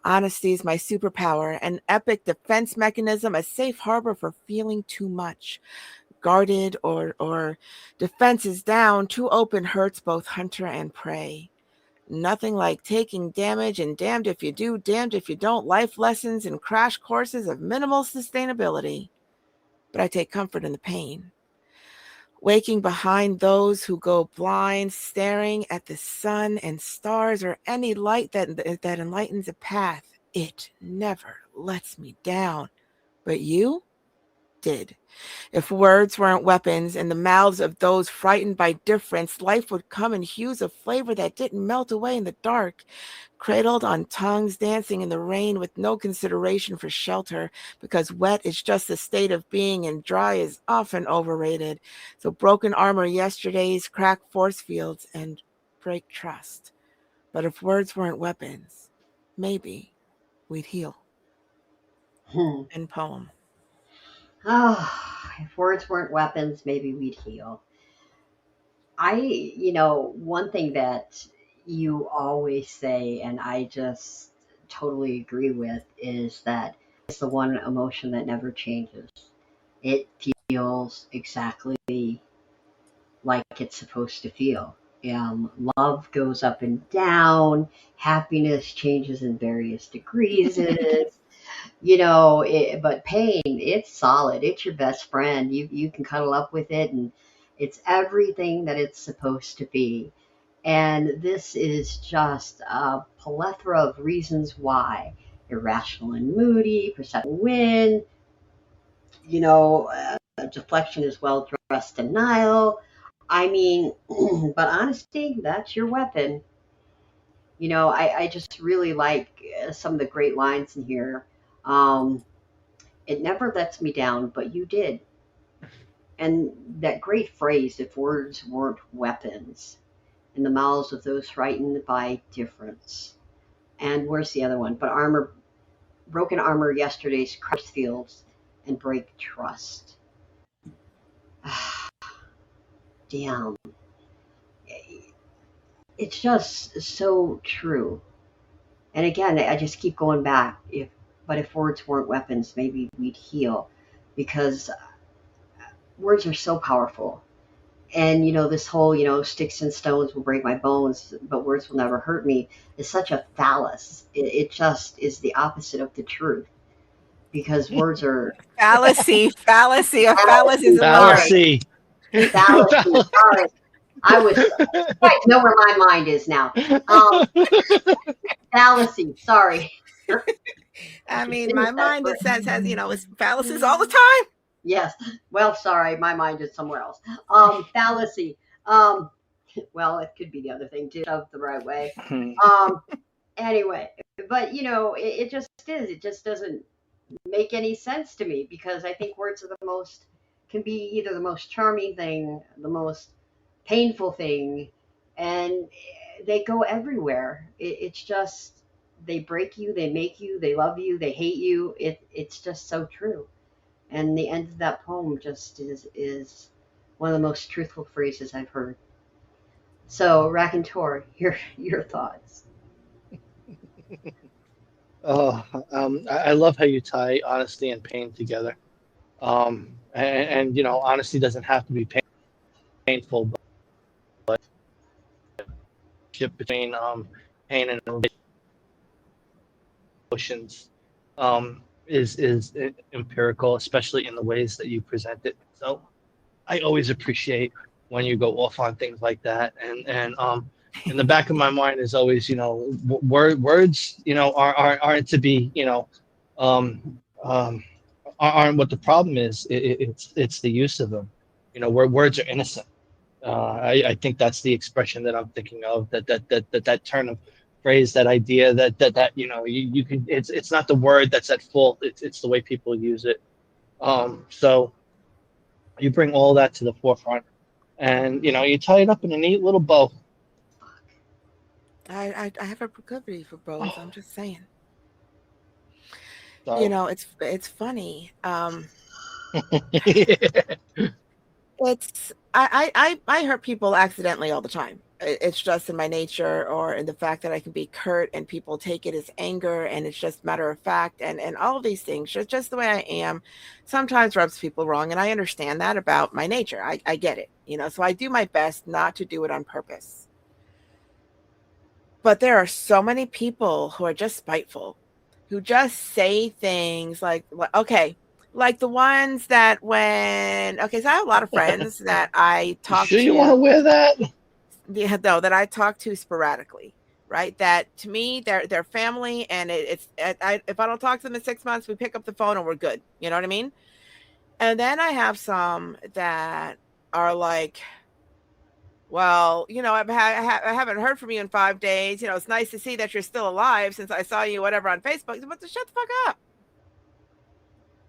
Honesty is my superpower, an epic defense mechanism, a safe harbor for feeling too much. Guarded or defenses down, too open hurts both hunter and prey. Nothing like taking damage and damned if you do, damned if you don't, life lessons and crash courses of minimal sustainability. But I take comfort in the pain. Waking behind those who go blind, staring at the sun and stars or any light that enlightens a path, it never lets me down. But you did. If words weren't weapons in the mouths of those frightened by difference, life would come in hues of flavor that didn't melt away in the dark, cradled on tongues dancing in the rain with no consideration for shelter, because wet is just a state of being and dry is often overrated. So broken armor yesterdays, crack force fields, and break trust. But if words weren't weapons, maybe we'd heal. Hmm. End poem. If words weren't weapons, maybe we'd heal. One thing that you always say, and I just totally agree with, is that it's the one emotion that never changes. It feels exactly like it's supposed to feel. Love goes up and down, happiness changes in various degrees. But pain, it's solid. It's your best friend. You can cuddle up with it, and it's everything that it's supposed to be. And this is just a plethora of reasons why irrational and moody, perception win, deflection is well dressed denial. I mean, but honesty, that's your weapon. I just really like some of the great lines in here. Um, it never lets me down, but you did. And that great phrase, if words weren't weapons, in the mouths of those frightened by difference. And where's the other one? But broken armor yesterday's crushed fields and break trust. Damn. It's just so true. And again, I just keep going back. If words weren't weapons, maybe we'd heal, because words are so powerful. And this whole sticks and stones will break my bones, but words will never hurt me is such a phallus. It just is the opposite of the truth, because words are Fallacy. A phallus is a lie. Fallacy. fallacy. Sorry, I was. You guys know where my mind is now. Fallacy. Sorry. I mean, my mind, it says, has, it's fallacies all the time. Yes. Well, sorry, my mind is somewhere else. Fallacy. Well, it could be the other thing too, shoved the right way. Anyway, but it just is. It just doesn't make any sense to me, because I think words are can be either the most charming thing, the most painful thing, and they go everywhere. It's just, they break you, they make you, they love you, they hate you. It's just so true. And the end of that poem just is one of the most truthful phrases I've heard. So, Raconteur, your thoughts. Oh, I love how you tie honesty and pain together. And honesty doesn't have to be painful, but between pain and emotions is empirical, especially in the ways that you present it. So I always appreciate when you go off on things like that, and in the back of my mind is always, words, aren't to be, aren't what the problem is. It's the use of them. Where words are innocent. I think that's the expression that I'm thinking of. That turn of phrase, that idea that you can. It's not the word that's at fault. It's the way people use it. So you bring all that to the forefront, and you tie it up in a neat little bow. I have a proclivity for bows. I'm just saying. So. It's funny. I hurt people accidentally all the time. It's just in my nature, or in the fact that I can be curt and people take it as anger, and it's just matter of fact, and all of these things, just the way I am, sometimes rubs people wrong, and I understand that about my nature. I get it, so I do my best not to do it on purpose. But there are so many people who are just spiteful, who just say things like, okay, like the ones that so I have a lot of friends that I talk Sure, to. you want to wear that? Yeah, though, that I talk to sporadically, right? That to me, they're family, and if I don't talk to them in 6 months, we pick up the phone and we're good. You know what I mean? And then I have some that are like, well, I haven't heard from you in 5 days. It's nice to see that you're still alive since I saw you, whatever, on Facebook. But shut the fuck up.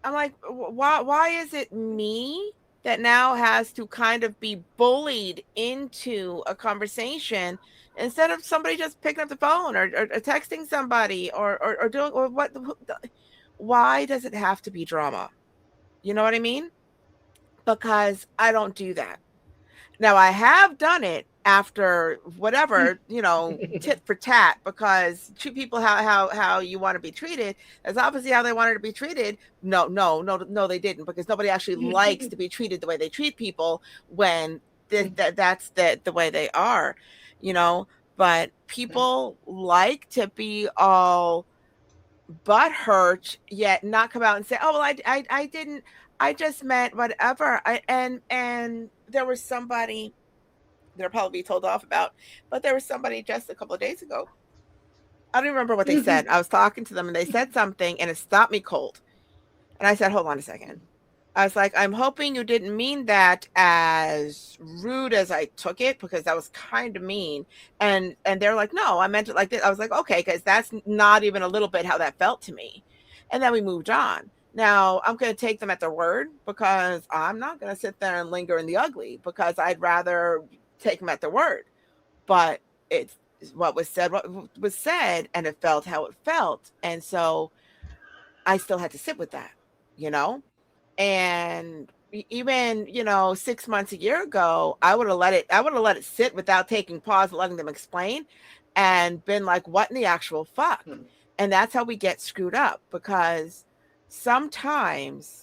I'm like, why is it me that now has to kind of be bullied into a conversation, instead of somebody just picking up the phone, or texting somebody, or doing, or what? Why does it have to be drama? You know what I mean? Because I don't do that. Now, I have done it after whatever, tit for tat, because treat people how you want to be treated. That's obviously how they wanted to be treated. No, they didn't, because nobody actually likes to be treated the way they treat people when that's the way they are, but people like to be all butthurt, yet not come out and say, oh, well, I didn't, I just meant whatever. And there was somebody they'll probably be told off about, but there was somebody just a couple of days ago. I don't remember what they said. I was talking to them and they said something and it stopped me cold. And I said, hold on a second. I was like, I'm hoping you didn't mean that as rude as I took it, because that was kind of mean. And they're like, no, I meant it like this. I was like, okay, because that's not even a little bit how that felt to me. And then we moved on. Now, I'm going to take them at their word, because I'm not going to sit there and linger in the ugly, because I'd rather take them at their word. But it's what was said, and it felt how it felt. And so I still had to sit with that, and even 6 months, a year ago, I would have let it sit without taking pause and letting them explain. and been like, what in the actual fuck? Hmm. And that's how we get screwed up, because sometimes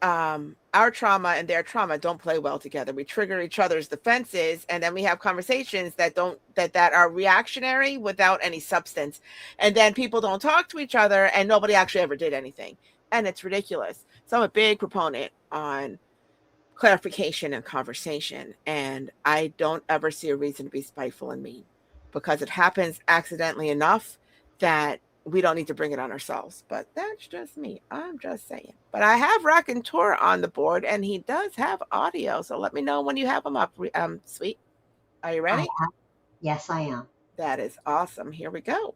our trauma and their trauma don't play well together. We trigger each other's defenses, and then we have conversations that are reactionary without any substance. And then people don't talk to each other, and nobody actually ever did anything. And it's ridiculous. So I'm a big proponent on clarification and conversation. And I don't ever see a reason to be spiteful and mean, because it happens accidentally enough that we don't need to bring it on ourselves. But that's just me. I'm just saying. But I have Raconteur on the board, and he does have audio. So let me know when you have him up, Sweet. Are you ready? Yes, I am. That is awesome. Here we go.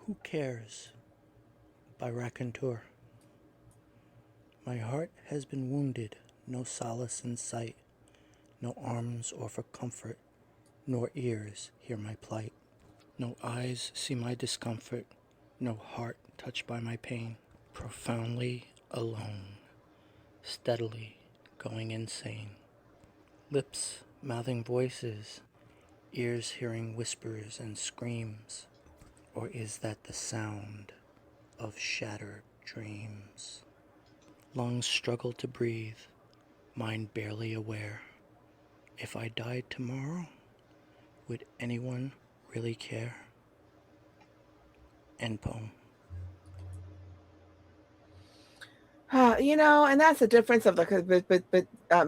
Who Cares by Raconteur. My heart has been wounded, no solace in sight, no arms offer comfort, nor ears hear my plight. No eyes see my discomfort, no heart touched by my pain. Profoundly alone, steadily going insane. Lips mouthing voices, ears hearing whispers and screams. Or is that the sound of shattered dreams? Lungs struggle to breathe, mind barely aware. If I died tomorrow, would anyone really care? End poem. And that's the difference of the, but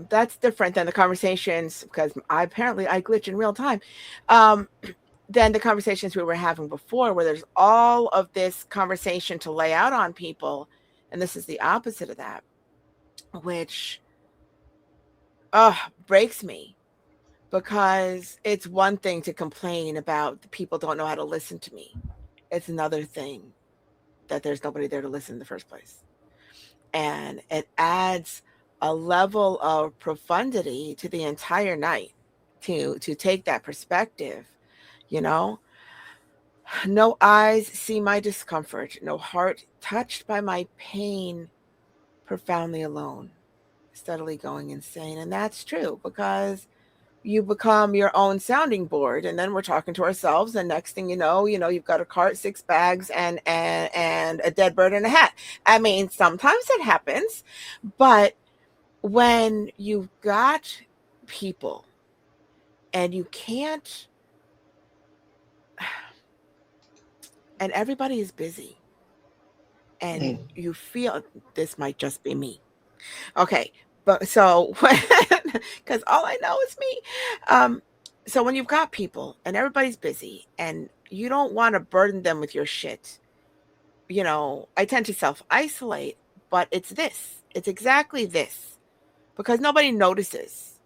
that's different than the conversations, because I glitch in real time. Than the conversations we were having before, where there's all of this conversation to lay out on people. And this is the opposite of that, which breaks me, because it's one thing to complain about the people don't know how to listen to me. It's another thing that there's nobody there to listen in the first place. And it adds a level of profundity to the entire night to take that perspective. No eyes see my discomfort, no heart touched by my pain, profoundly alone, steadily going insane. And that's true, because you become your own sounding board, and then we're talking to ourselves, and next thing you know, you've got a cart, 6 bags, and a dead bird in a hat. I mean, sometimes it happens, but when you've got people and you can't, and everybody is busy, and you feel, this might just be me. Okay, but so, because all I know is me. So when you've got people and everybody's busy and you don't want to burden them with your shit, I tend to self-isolate, but it's exactly this, because nobody notices.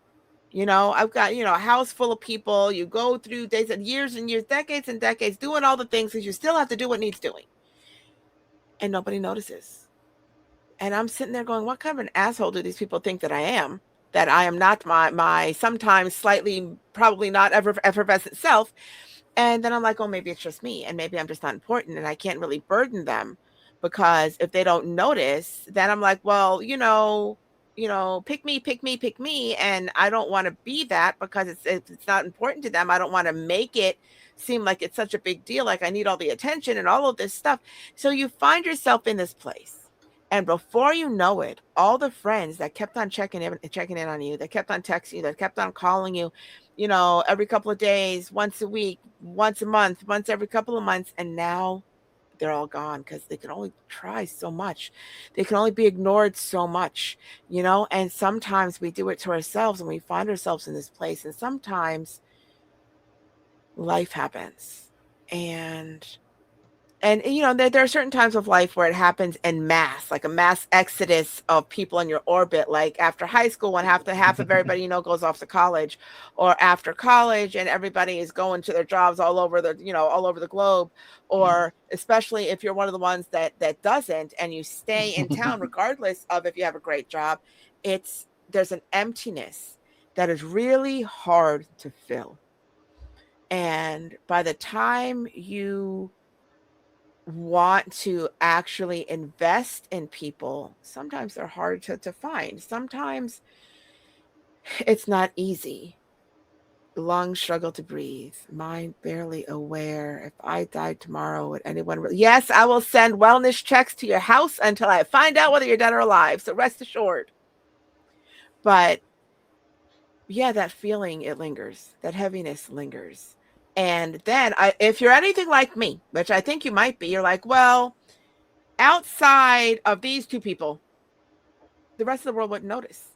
I've got, a house full of people. You go through days and years, decades and decades doing all the things, because you still have to do what needs doing. And nobody notices. And I'm sitting there going, what kind of an asshole do these people think that I am? That I am not my sometimes slightly, probably not effervescent self. And then I'm like, oh, maybe it's just me. And maybe I'm just not important, and I can't really burden them, because if they don't notice, then I'm like, well, pick me. And I don't want to be that, because it's not important to them. I don't want to make it seem like it's such a big deal, like I need all the attention and all of this stuff. So you find yourself in this place. And before you know it, all the friends that kept on checking in on you, that kept on texting you, that kept on calling you, every couple of days, once a week, once a month, once every couple of months, and now they're all gone, because they can only try so much. They can only be ignored so much, and sometimes we do it to ourselves, and we find ourselves in this place. And sometimes life happens, and there are certain times of life where it happens en masse, like a mass exodus of people in your orbit, like after high school, when half of everybody goes off to college, or after college and everybody is going to their jobs all over the globe, or especially if you're one of the ones that doesn't, and you stay in town regardless of if you have a great job. There's an emptiness that is really hard to fill. And by the time you want to actually invest in people, sometimes they're hard to find. Sometimes it's not easy. Lungs struggle to breathe. Mind barely aware. If I died tomorrow, would anyone? Yes, I will send wellness checks to your house until I find out whether you're dead or alive. So rest assured. But yeah, that feeling, it lingers. That heaviness lingers. And then, if you're anything like me, which I think you might be, you're like, well, outside of these two people, the rest of the world wouldn't notice.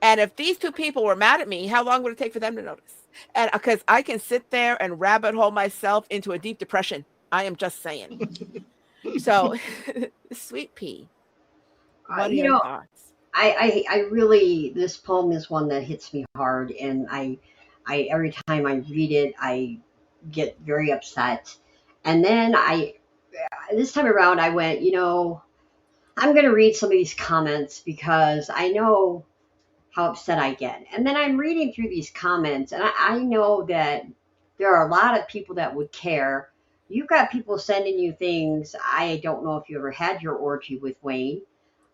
And if these two people were mad at me, how long would it take for them to notice? And because I can sit there and rabbit hole myself into a deep depression. I am just saying. So, Sweet Pea, what are You your know, thoughts? I really, this poem is one that hits me hard, and I every time I read it, I get very upset. And then this time around, I went, I'm going to read some of these comments because I know how upset I get. And then I'm reading through these comments, and I know that there are a lot of people that would care. You've got people sending you things. I don't know if you ever had your orgy with Wayne.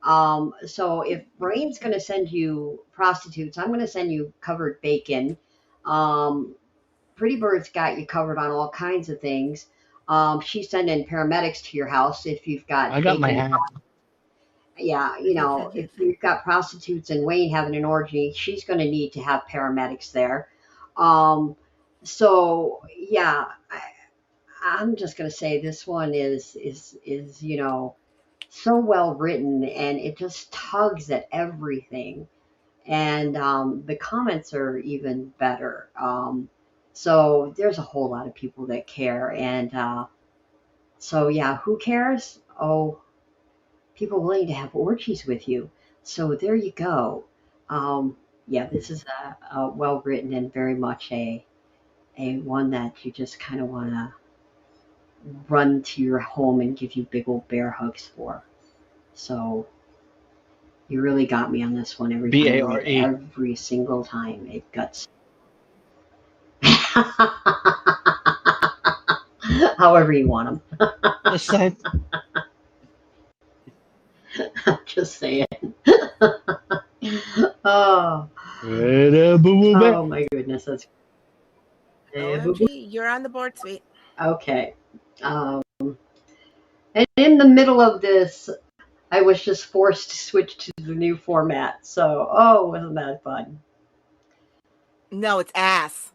So if Wayne's going to send you prostitutes, I'm going to send you covered bacon. Um, Pretty Bird's got you covered on all kinds of things. She's sending paramedics to your house if you've got I got my bacon. hat. Yeah, if you've got prostitutes and Wayne having an orgy, she's going to need to have paramedics there. Um, so yeah, I'm just going to say this one is so well written, and it just tugs at everything. And the comments are even better. So there's a whole lot of people that care, and so yeah, who cares? Oh, people willing to have orgies with you. So there you go. Yeah, this is a well written and very much a one that you just kind of want to run to your home and give you big old bear hugs for. So you really got me on this one every time I read it. BARE. Every single time it guts. However you want them. Just saying. Just saying. Oh, Okay. oh my goodness, that's OMG, you're on the board, Sweet. okay. Um, and in the middle of this, I was just forced to switch to the new format. So, oh, wasn't that fun? No, it's ass.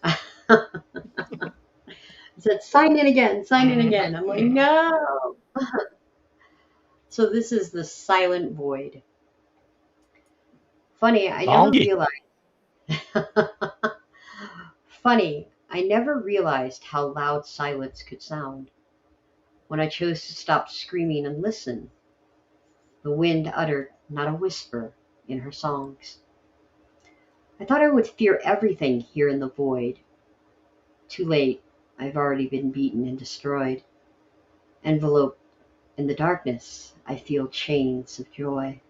It said, sign in again, sign in again. I'm like, no. So this is the silent void. Funny, I never Donkey. realized. Funny, I never realized how loud silence could sound. When I chose to stop screaming and listen, the wind uttered not a whisper in her songs. I thought I would fear everything here in the void. Too late, I've already been beaten and destroyed. Enveloped in the darkness, I feel chains of joy.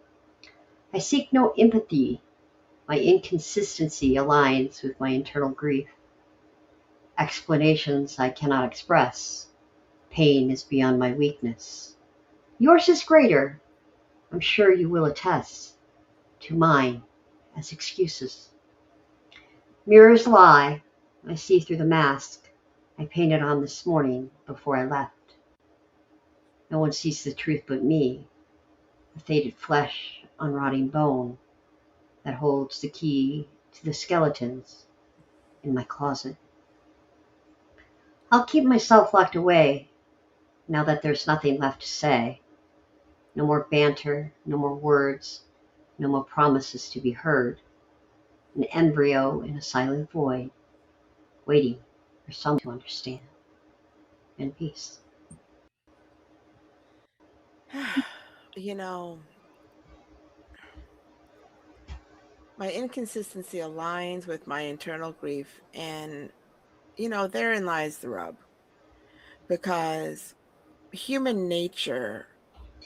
I seek no empathy. My inconsistency aligns with my internal grief. Explanations I cannot express. Pain is beyond my weakness. Yours is greater. I'm sure you will attest to mine as excuses. Mirrors lie. I see through the mask I painted on this morning before I left. No one sees the truth but me, the faded flesh on rotting bone that holds the key to the skeletons in my closet. I'll keep myself locked away now that there's nothing left to say. No more banter, no more words, no more promises to be heard. An embryo in a silent void, waiting for someone to understand. And peace. You know, my inconsistency aligns with my internal grief. And, therein lies the rub. Because human nature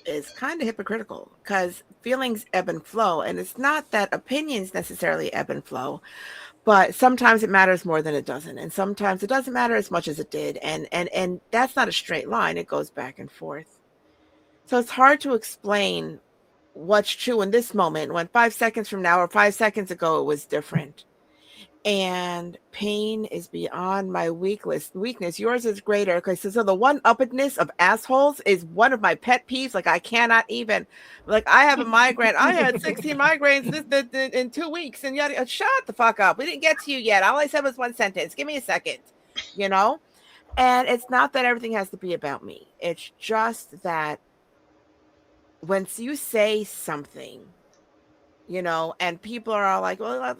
is kind of hypocritical because feelings ebb and flow. And it's not that opinions necessarily ebb and flow, but sometimes it matters more than it doesn't. And sometimes it doesn't matter as much as it did. And that's not a straight line. It goes back and forth. So it's hard to explain what's true in this moment when 5 seconds from now or 5 seconds ago it was different. And pain is beyond my weakness. Yours is greater. Okay, so the one uppedness of assholes is one of my pet peeves. Like I cannot even, like I have a migraine. I had 16 migraines in 2 weeks, and yet shut the fuck up. We didn't get to you yet. All I said was one sentence. Give me a second, you know. And it's not that everything has to be about me. It's just that when you say something, you know, and people are all like, well,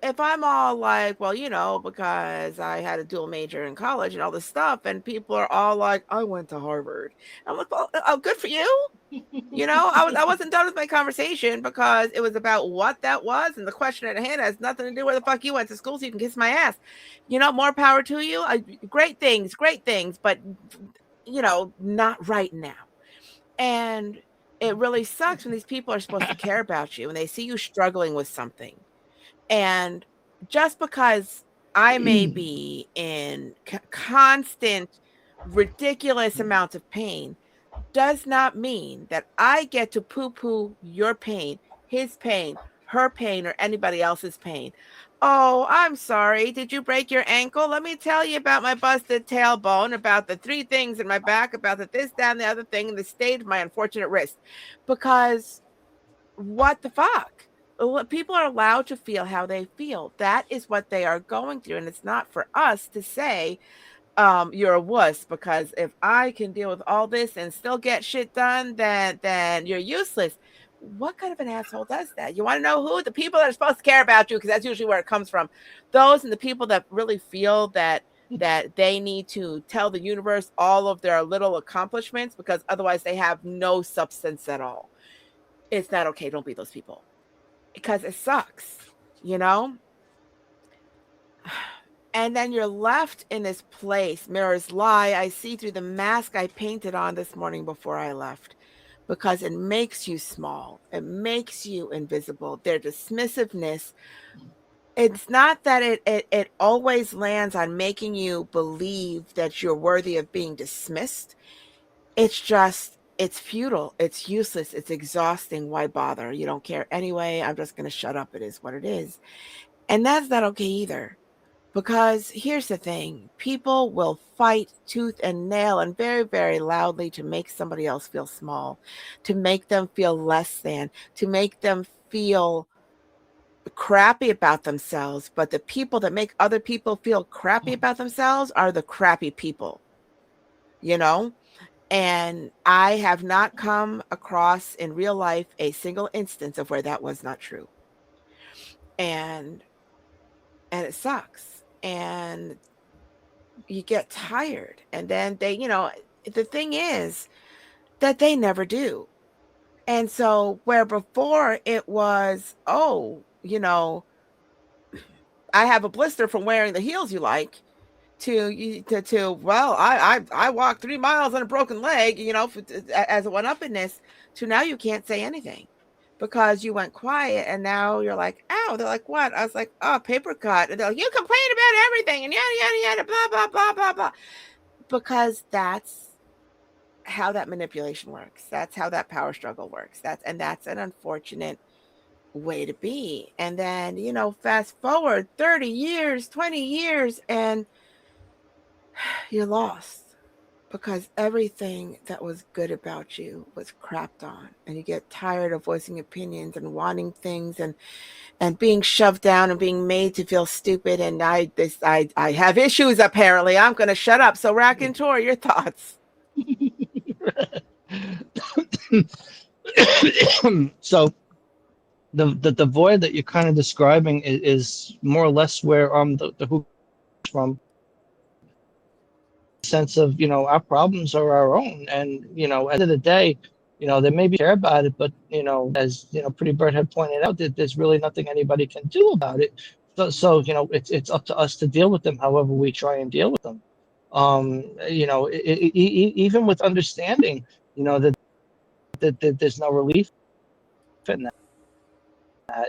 if I'm all like, well, you know, because I had a dual major in college and all this stuff, and people are all like, I went to Harvard. I'm like, well, oh, good for you. You know, I wasn't done with my conversation because it was about what that was, and the question at hand has nothing to do where the fuck you went to school, so you can kiss my ass. You know, more power to you. Great things, but you know, not right now. And it really sucks when these people are supposed to care about you and they see you struggling with something. And just because I may be in constant, ridiculous amounts of pain does not mean that I get to poo-poo your pain, his pain, her pain, or anybody else's pain. Oh, I'm sorry. Did you break your ankle? Let me tell you about my busted tailbone, about the 3 things in my back, about the this, that, and the other thing, and the state of my unfortunate wrist. Because what the fuck? People are allowed to feel how they feel. That is what they are going through. And it's not for us to say, you're a wuss, because if I can deal with all this and still get shit done, then you're useless. What kind of an asshole does that? You want to know who? The people that are supposed to care about you, because that's usually where it comes from. Those and the people that really feel that they need to tell the universe all of their little accomplishments, because otherwise they have no substance at all. It's not okay. Don't be those people, because it sucks, you know? And then you're left in this place. Mirrors lie. I see through the mask I painted on this morning before I left, because it makes you small. It makes you invisible. Their dismissiveness. It's not that it always lands on making you believe that you're worthy of being dismissed. It's just, it's futile. It's useless. It's exhausting. Why bother? You don't care anyway. I'm just going to shut up. It is what it is. And that's not okay either. Because here's the thing, people will fight tooth and nail and very, very loudly to make somebody else feel small, to make them feel less than, to make them feel crappy about themselves. But the people that make other people feel crappy about themselves are the crappy people, you know? And I have not come across in real life a single instance of where that was not true. And it sucks. And you get tired, and then they, you know, the thing is that they never do. And so where before it was, oh, you know, I have a blister from wearing the heels you like, to well, I walked 3 miles on a broken leg, you know, as a one-uppedness, to now you can't say anything because you went quiet, and now you're like, ow. They're like, what? I was like, oh, paper cut. And they're like, you complain about everything and yada yada yada, blah blah blah blah blah. Because that's how that manipulation works. That's how that power struggle works. That's an unfortunate way to be. And then, you know, fast forward 30 years, 20 years, and you're lost. Because everything that was good about you was crapped on, and you get tired of voicing opinions and wanting things and being shoved down and being made to feel stupid. And I have issues, apparently. I'm going to shut up. So Raconteur, your thoughts? So the void that you're kind of describing is more or less where the who from. Sense of, you know, our problems are our own, and, you know, at the end of the day, you know, they maybe care about it, but, you know, as, you know, Pretty Bird had pointed out, that there's really nothing anybody can do about it. So you know, it's up to us to deal with them however we try and deal with them. You know, even with understanding, you know, that there's no relief in that.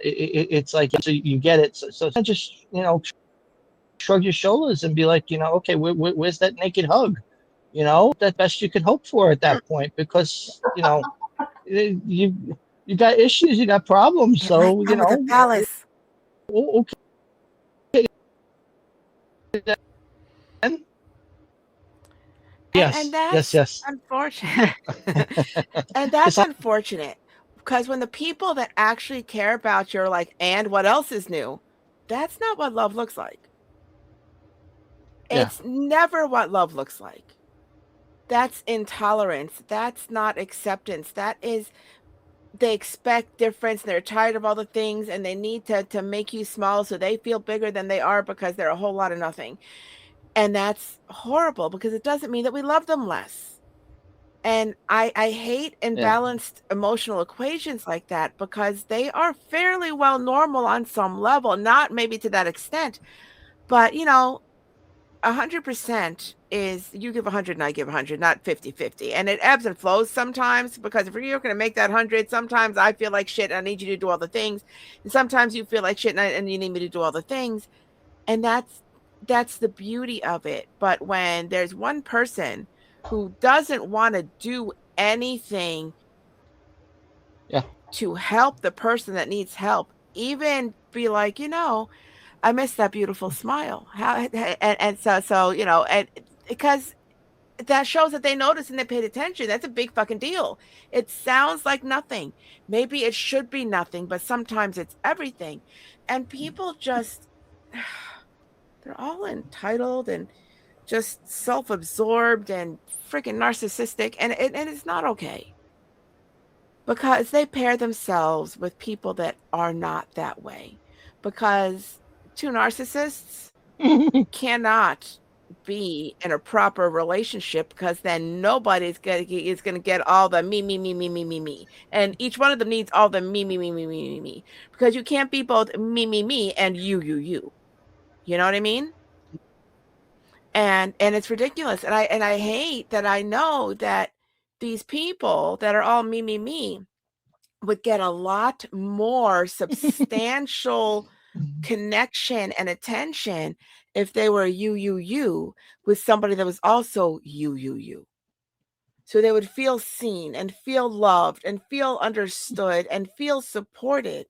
It's like, so you get it, so just, you know, shrug your shoulders and be like, you know, okay, where's that naked hug? You know, that's best you can hope for at that point, because, you know, you got issues, you got problems, so, you know, Alice. okay, Yes, And yes, that's yes. unfortunate. And that's unfortunate because when the people that actually care about your like, and what else is new, that's not what love looks like. Yeah. It's never what love looks like. That's intolerance. That's not acceptance. That is they expect difference. They're tired of all the things and they need to make you small so they feel bigger than they are because they're a whole lot of nothing. And that's horrible because it doesn't mean that we love them less. And I hate Yeah. imbalanced emotional equations like that because they are fairly well normal on some level, not maybe to that extent, but 100% is you give 100 and I give 100, not 50-50. And it ebbs and flows sometimes because if you're going to make that 100, sometimes I feel like shit and I need you to do all the things. And sometimes you feel like shit and you need me to do all the things. And that's the beauty of it. But when there's one person who doesn't want to do anything Yeah. to help the person that needs help, even be like, I miss that beautiful smile. How and so and because that shows that they noticed and they paid attention. That's a big fucking deal. It sounds like nothing. Maybe it should be nothing, but sometimes it's everything. And people just they're all entitled and just self-absorbed and freaking narcissistic and it's not okay. Because they pair themselves with people that are not that way. Because two narcissists cannot be in a proper relationship because then nobody's gonna get all the me. And each one of them needs all the me. Because you can't be both me and you. You know what I mean? And it's ridiculous. And I hate that I know that these people that are all me would get a lot more substantial connection and attention if they were you with somebody that was also you. So they would feel seen and feel loved and feel understood and feel supported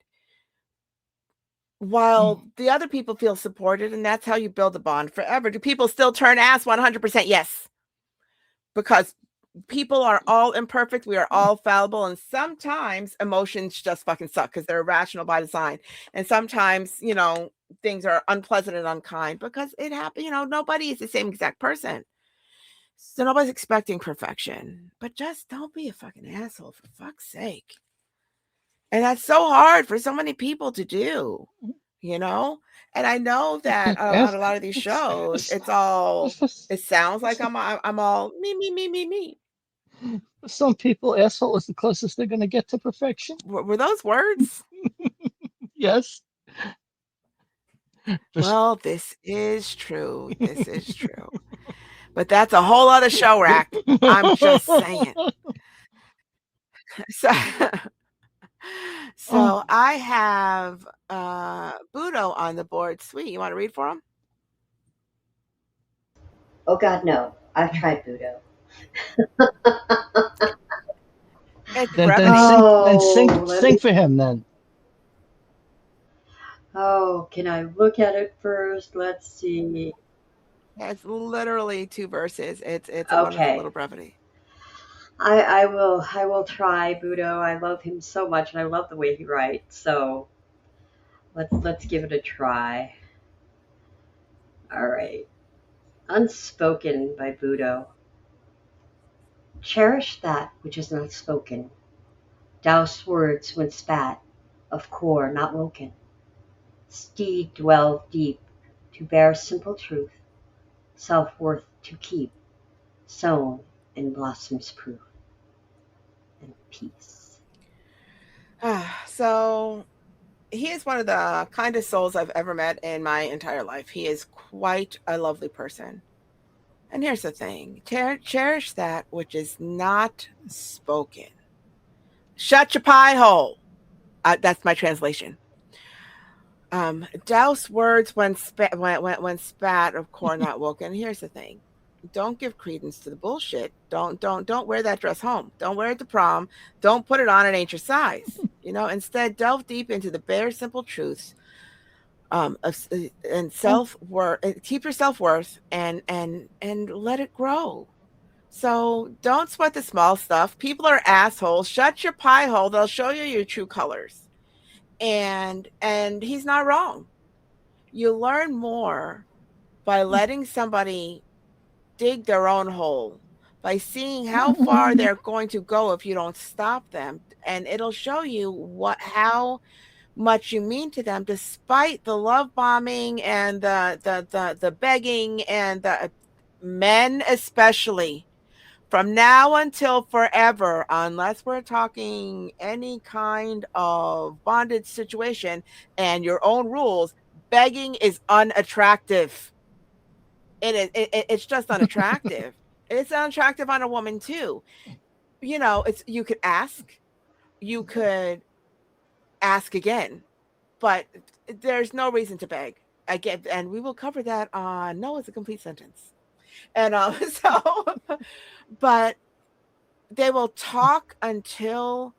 while the other people feel supported. And that's how you build a bond forever. Do people still turn ass 100%? Yes. Because people are all imperfect. We are all fallible. And sometimes emotions just fucking suck because they're irrational by design. And sometimes, things are unpleasant and unkind because it happens. Nobody is the same exact person. So nobody's expecting perfection. But just don't be a fucking asshole for fuck's sake. And that's so hard for so many people to do, And I know that on a lot of these shows, it sounds like I'm all me. Some people, asshole is the closest they're going to get to perfection. Were those words? Yes. Well, this is true. This is true. But that's a whole other show rack. I'm just saying. So, so I have Budo on the board. Sweet. You want to read for him? Oh God, no. I've tried Budo. It's Then brevity. sing for him then. Oh, can I look at it first? Let's see. It's literally 2 verses. It's a wonderful Okay. little brevity. I will try Budo. I love him so much and I love the way he writes. So let's give it a try. All right. Unspoken by Budo. Cherish that which is not spoken. Douse words when spat, of core not woken. Steed dwell deep, to bear simple truth, self-worth to keep, sown in blossoms proof. And peace. So he is one of the kindest souls I've ever met in my entire life. He is quite a lovely person. And here's the thing, cherish that which is not spoken. Shut your pie hole. That's my translation. Douse words when spat of corn not woken. Here's the thing. Don't give credence to the bullshit. Don't wear that dress home. Don't wear it to prom. Don't put it on. It ain't your size. Instead delve deep into the bare simple truths And self-worth, keep your self-worth, and let it grow. So don't sweat the small stuff. People are assholes. Shut your pie hole. They'll show you your true colors. And he's not wrong. You learn more by letting somebody dig their own hole, by seeing how far they're going to go if you don't stop them. And it'll show you how much you mean to them, despite the love bombing and the begging and the men especially. From now until forever, unless we're talking any kind of bondage situation and your own rules, begging is unattractive. It's just unattractive. It's unattractive on a woman too. You could ask, you could ask again, but there's no reason to beg. Again, and we will cover that on No is a Complete Sentence. And but they will talk until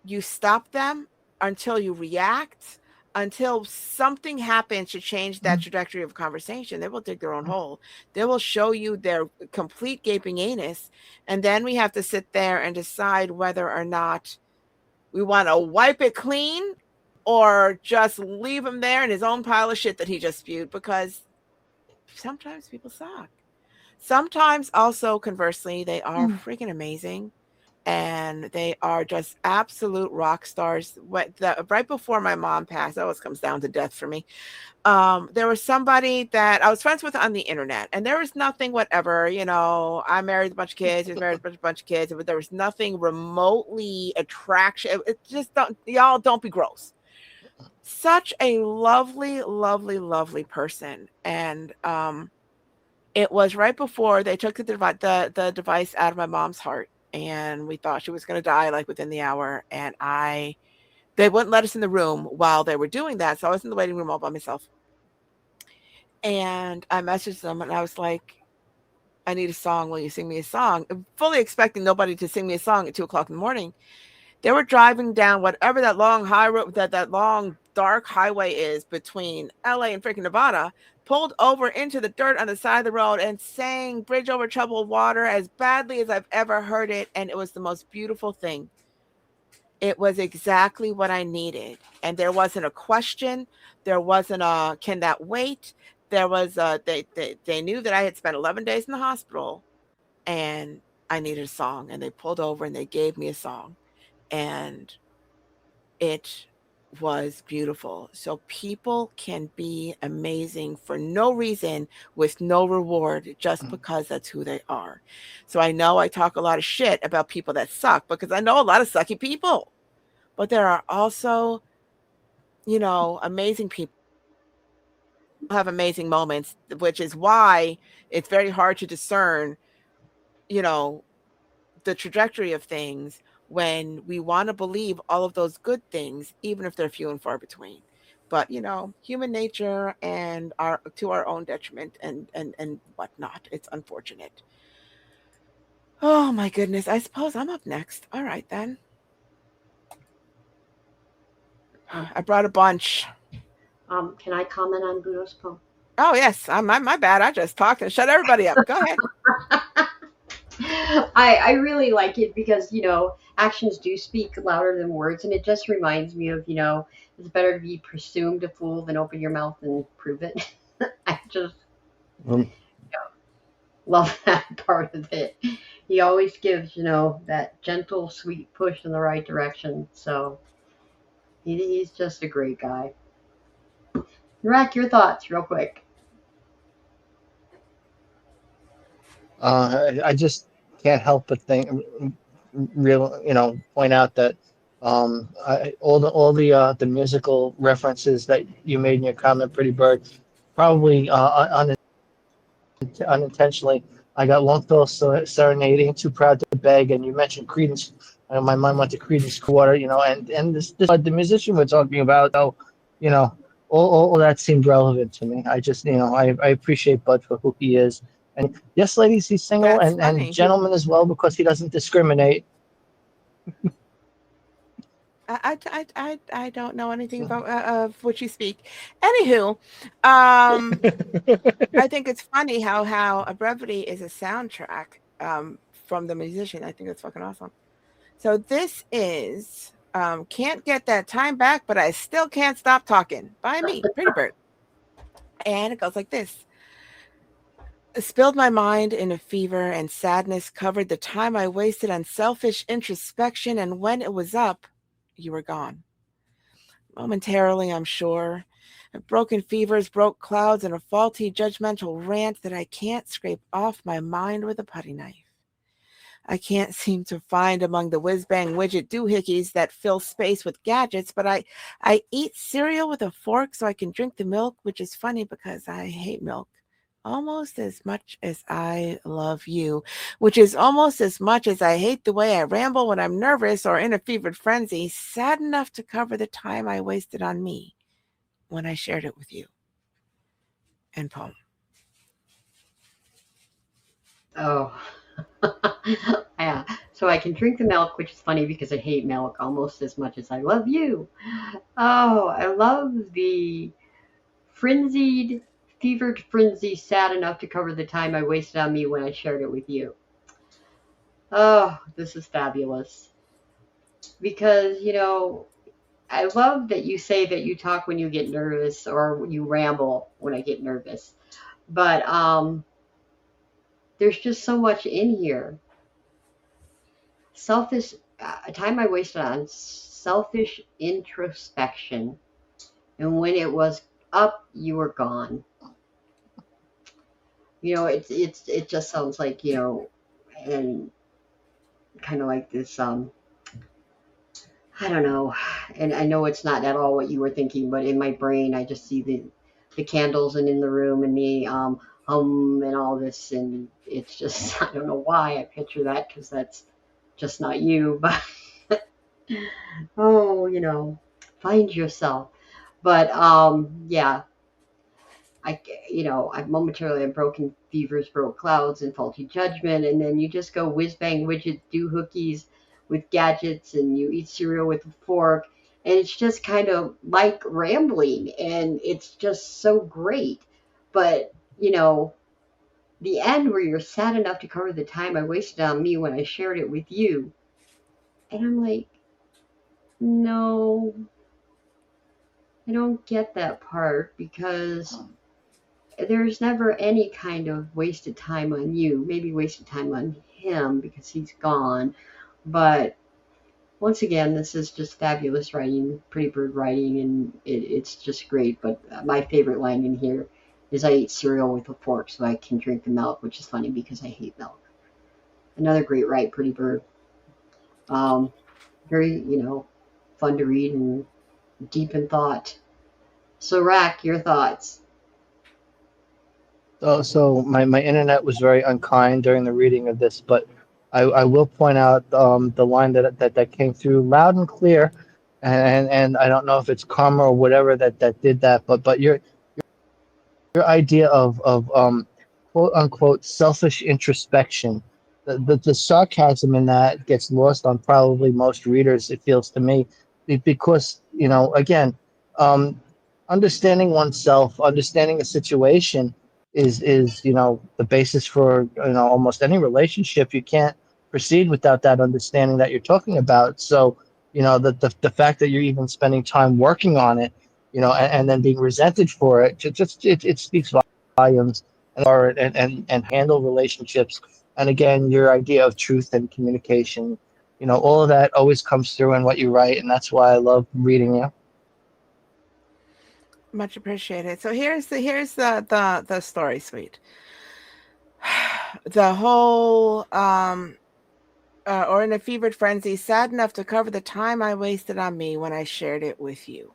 you stop them, until you react, until something happens to change that trajectory of conversation. They will dig their own hole. They will show you their complete gaping anus. And then we have to sit there and decide whether or not we want to wipe it clean or just leave him there in his own pile of shit that he just spewed, because sometimes people suck. Sometimes also, conversely, they are freaking amazing. And they are just absolute rock stars. Right before my mom passed, that always comes down to death for me. There was somebody that I was friends with on the internet, and there was nothing, whatever, I married a bunch of kids, he was married a bunch of kids, but there was nothing remotely attraction. It just y'all don't be gross. Such a lovely, lovely, lovely person. And it was right before they took the device out of my mom's heart. And we thought she was going to die like within the hour. And they wouldn't let us in the room while they were doing that. So I was in the waiting room all by myself. And I messaged them and I was like, I need a song. Will you sing me a song? Fully expecting nobody to sing me a song at 2:00 in the morning. They were driving down whatever that long high road, that long dark highway is between LA and freaking Nevada, pulled over into the dirt on the side of the road and sang Bridge Over Troubled Water as badly as I've ever heard it. And it was the most beautiful thing. It was exactly what I needed. And there wasn't a question. There wasn't a, can that wait? There was they knew that I had spent 11 days in the hospital and I needed a song. And they pulled over and they gave me a song. And it was beautiful. So people can be amazing for no reason, with no reward, just because that's who they are. So I know I talk a lot of shit about people that suck, because I know a lot of sucky people, but there are also, amazing people who have amazing moments, which is why it's very hard to discern, the trajectory of things when we want to believe all of those good things, even if they're few and far between. But human nature and to our own detriment and whatnot. It's unfortunate. Oh my goodness. I suppose I'm up next. All right then. I brought a bunch. Can I comment on Budo's poem? Oh yes, my bad. I just talked and shut everybody up. Go ahead. I really like it because, actions do speak louder than words. And it just reminds me of, it's better to be presumed a fool than open your mouth and prove it. I just love that part of it. He always gives, that gentle, sweet push in the right direction. So he's just a great guy. Rack, your thoughts real quick. I just can't help but point out that all the musical references that you made in your comment, Pretty Bird, probably unintentionally. I got Longfellow Serenade, Ain't Too Proud to Beg, and you mentioned Creedence. My mind went to Creedence Clearwater, and this the musician we're talking about, though, all that seemed relevant to me. I just, I appreciate Bud for who he is. And yes, ladies, he's single, and gentlemen as well, because he doesn't discriminate. I don't know anything about of what you speak. Anywho, um, I think it's funny how a brevity is a soundtrack from the musician. I think it's fucking awesome. So this is Can't Get That Time Back, but I Still Can't Stop Talking by me, Pretty Bird. And it goes like this. Spilled my mind in a fever, and sadness covered the time I wasted on selfish introspection, and when it was up, you were gone. Momentarily, I'm sure. Broken fevers broke clouds and a faulty judgmental rant that I can't scrape off my mind with a putty knife. I can't seem to find among the whiz-bang widget doohickeys that fill space with gadgets, but I eat cereal with a fork so I can drink the milk, which is funny because I hate milk almost as much as I love you, which is almost as much as I hate the way I ramble when I'm nervous or in a fevered frenzy, sad enough to cover the time I wasted on me when I shared it with you. End poem. Oh. Yeah. So I can drink the milk, which is funny because I hate milk almost as much as I love you. Oh, I love the frenzied, fevered frenzy, sad enough to cover the time I wasted on me when I shared it with you. Oh, this is fabulous. Because, I love that you say that you talk when you get nervous or you ramble when I get nervous. But there's just so much in here. Selfish time I wasted on selfish introspection, and when it was up, you were gone. It just sounds like and kind of like this. I don't know, and I know it's not at all what you were thinking, but in my brain, I just see the candles and in the room and the and all this, and it's just I don't know why I picture that because that's just not you, but oh, find yourself. But yeah, I momentarily have broken fevers, broke clouds, and faulty judgment, and then you just go whiz bang widget doohickeys with gadgets, and you eat cereal with a fork, and it's just kind of like rambling, and it's just so great. But the end where you're sad enough to cover the time I wasted on me when I shared it with you, and I'm like, no, I don't get that part because there's never any kind of wasted time on you. Maybe wasted time on him because he's gone. But once again, this is just fabulous writing, Pretty Bird writing, and it's just great. But my favorite line in here is I eat cereal with a fork so I can drink the milk, which is funny because I hate milk. Another great write, Pretty Bird. Very, fun to read and deep in thought. So, Rack, your thoughts? So my internet was very unkind during the reading of this, but I will point out the line that came through loud and clear, and I don't know if it's karma or whatever that did that, but your idea of quote unquote selfish introspection, the sarcasm in that gets lost on probably most readers, it feels to me, because again, understanding oneself, understanding a situation is the basis for almost any relationship. You can't proceed without that understanding that you're talking about. So the fact that you're even spending time working on it, and then being resented for it, it speaks volumes and handle relationships. And again, your idea of truth and communication, all of that always comes through in what you write, and that's why I love reading you. Much appreciated. So here's the story suite. The whole or in a fevered frenzy, sad enough to cover the time I wasted on me when I shared it with you.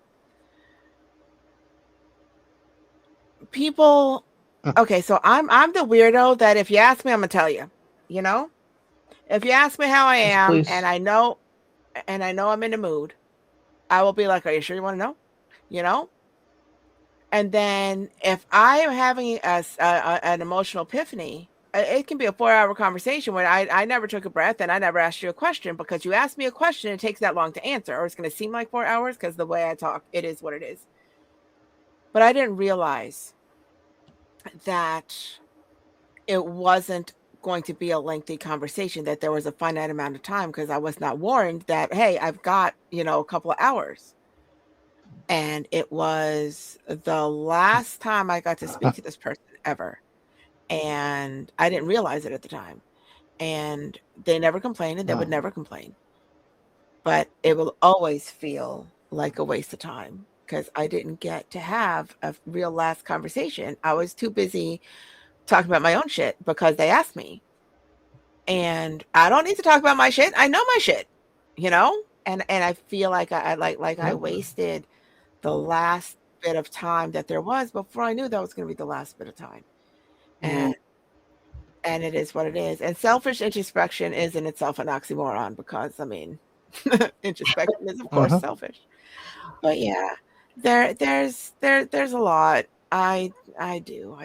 People, okay, so I'm the weirdo that if you ask me, I'm gonna tell you. If you ask me how I am, Please. and I know I'm in the mood, I will be like, "Are you sure you want to know?" And then if I am having an emotional epiphany, it can be a 4-hour conversation when I never took a breath and I never asked you a question, because you asked me a question, it takes that long to answer, or it's going to seem like 4 hours because the way I talk, it is what it is. But I didn't realize that it wasn't going to be a lengthy conversation, that there was a finite amount of time, because I was not warned that, hey, I've got, a couple of hours. And it was the last time I got to speak to this person ever. And I didn't realize it at the time. And they never complained, and they would never complain. But it will always feel like a waste of time, because I didn't get to have a real last conversation. I was too busy talking about my own shit because they asked me. And I don't need to talk about my shit. I know my shit, And I feel like I wasted the last bit of time that there was before I knew that was going to be the last bit of time. And it is what it is. And selfish introspection is in itself an oxymoron, because introspection is of course selfish. But yeah, there's a lot. I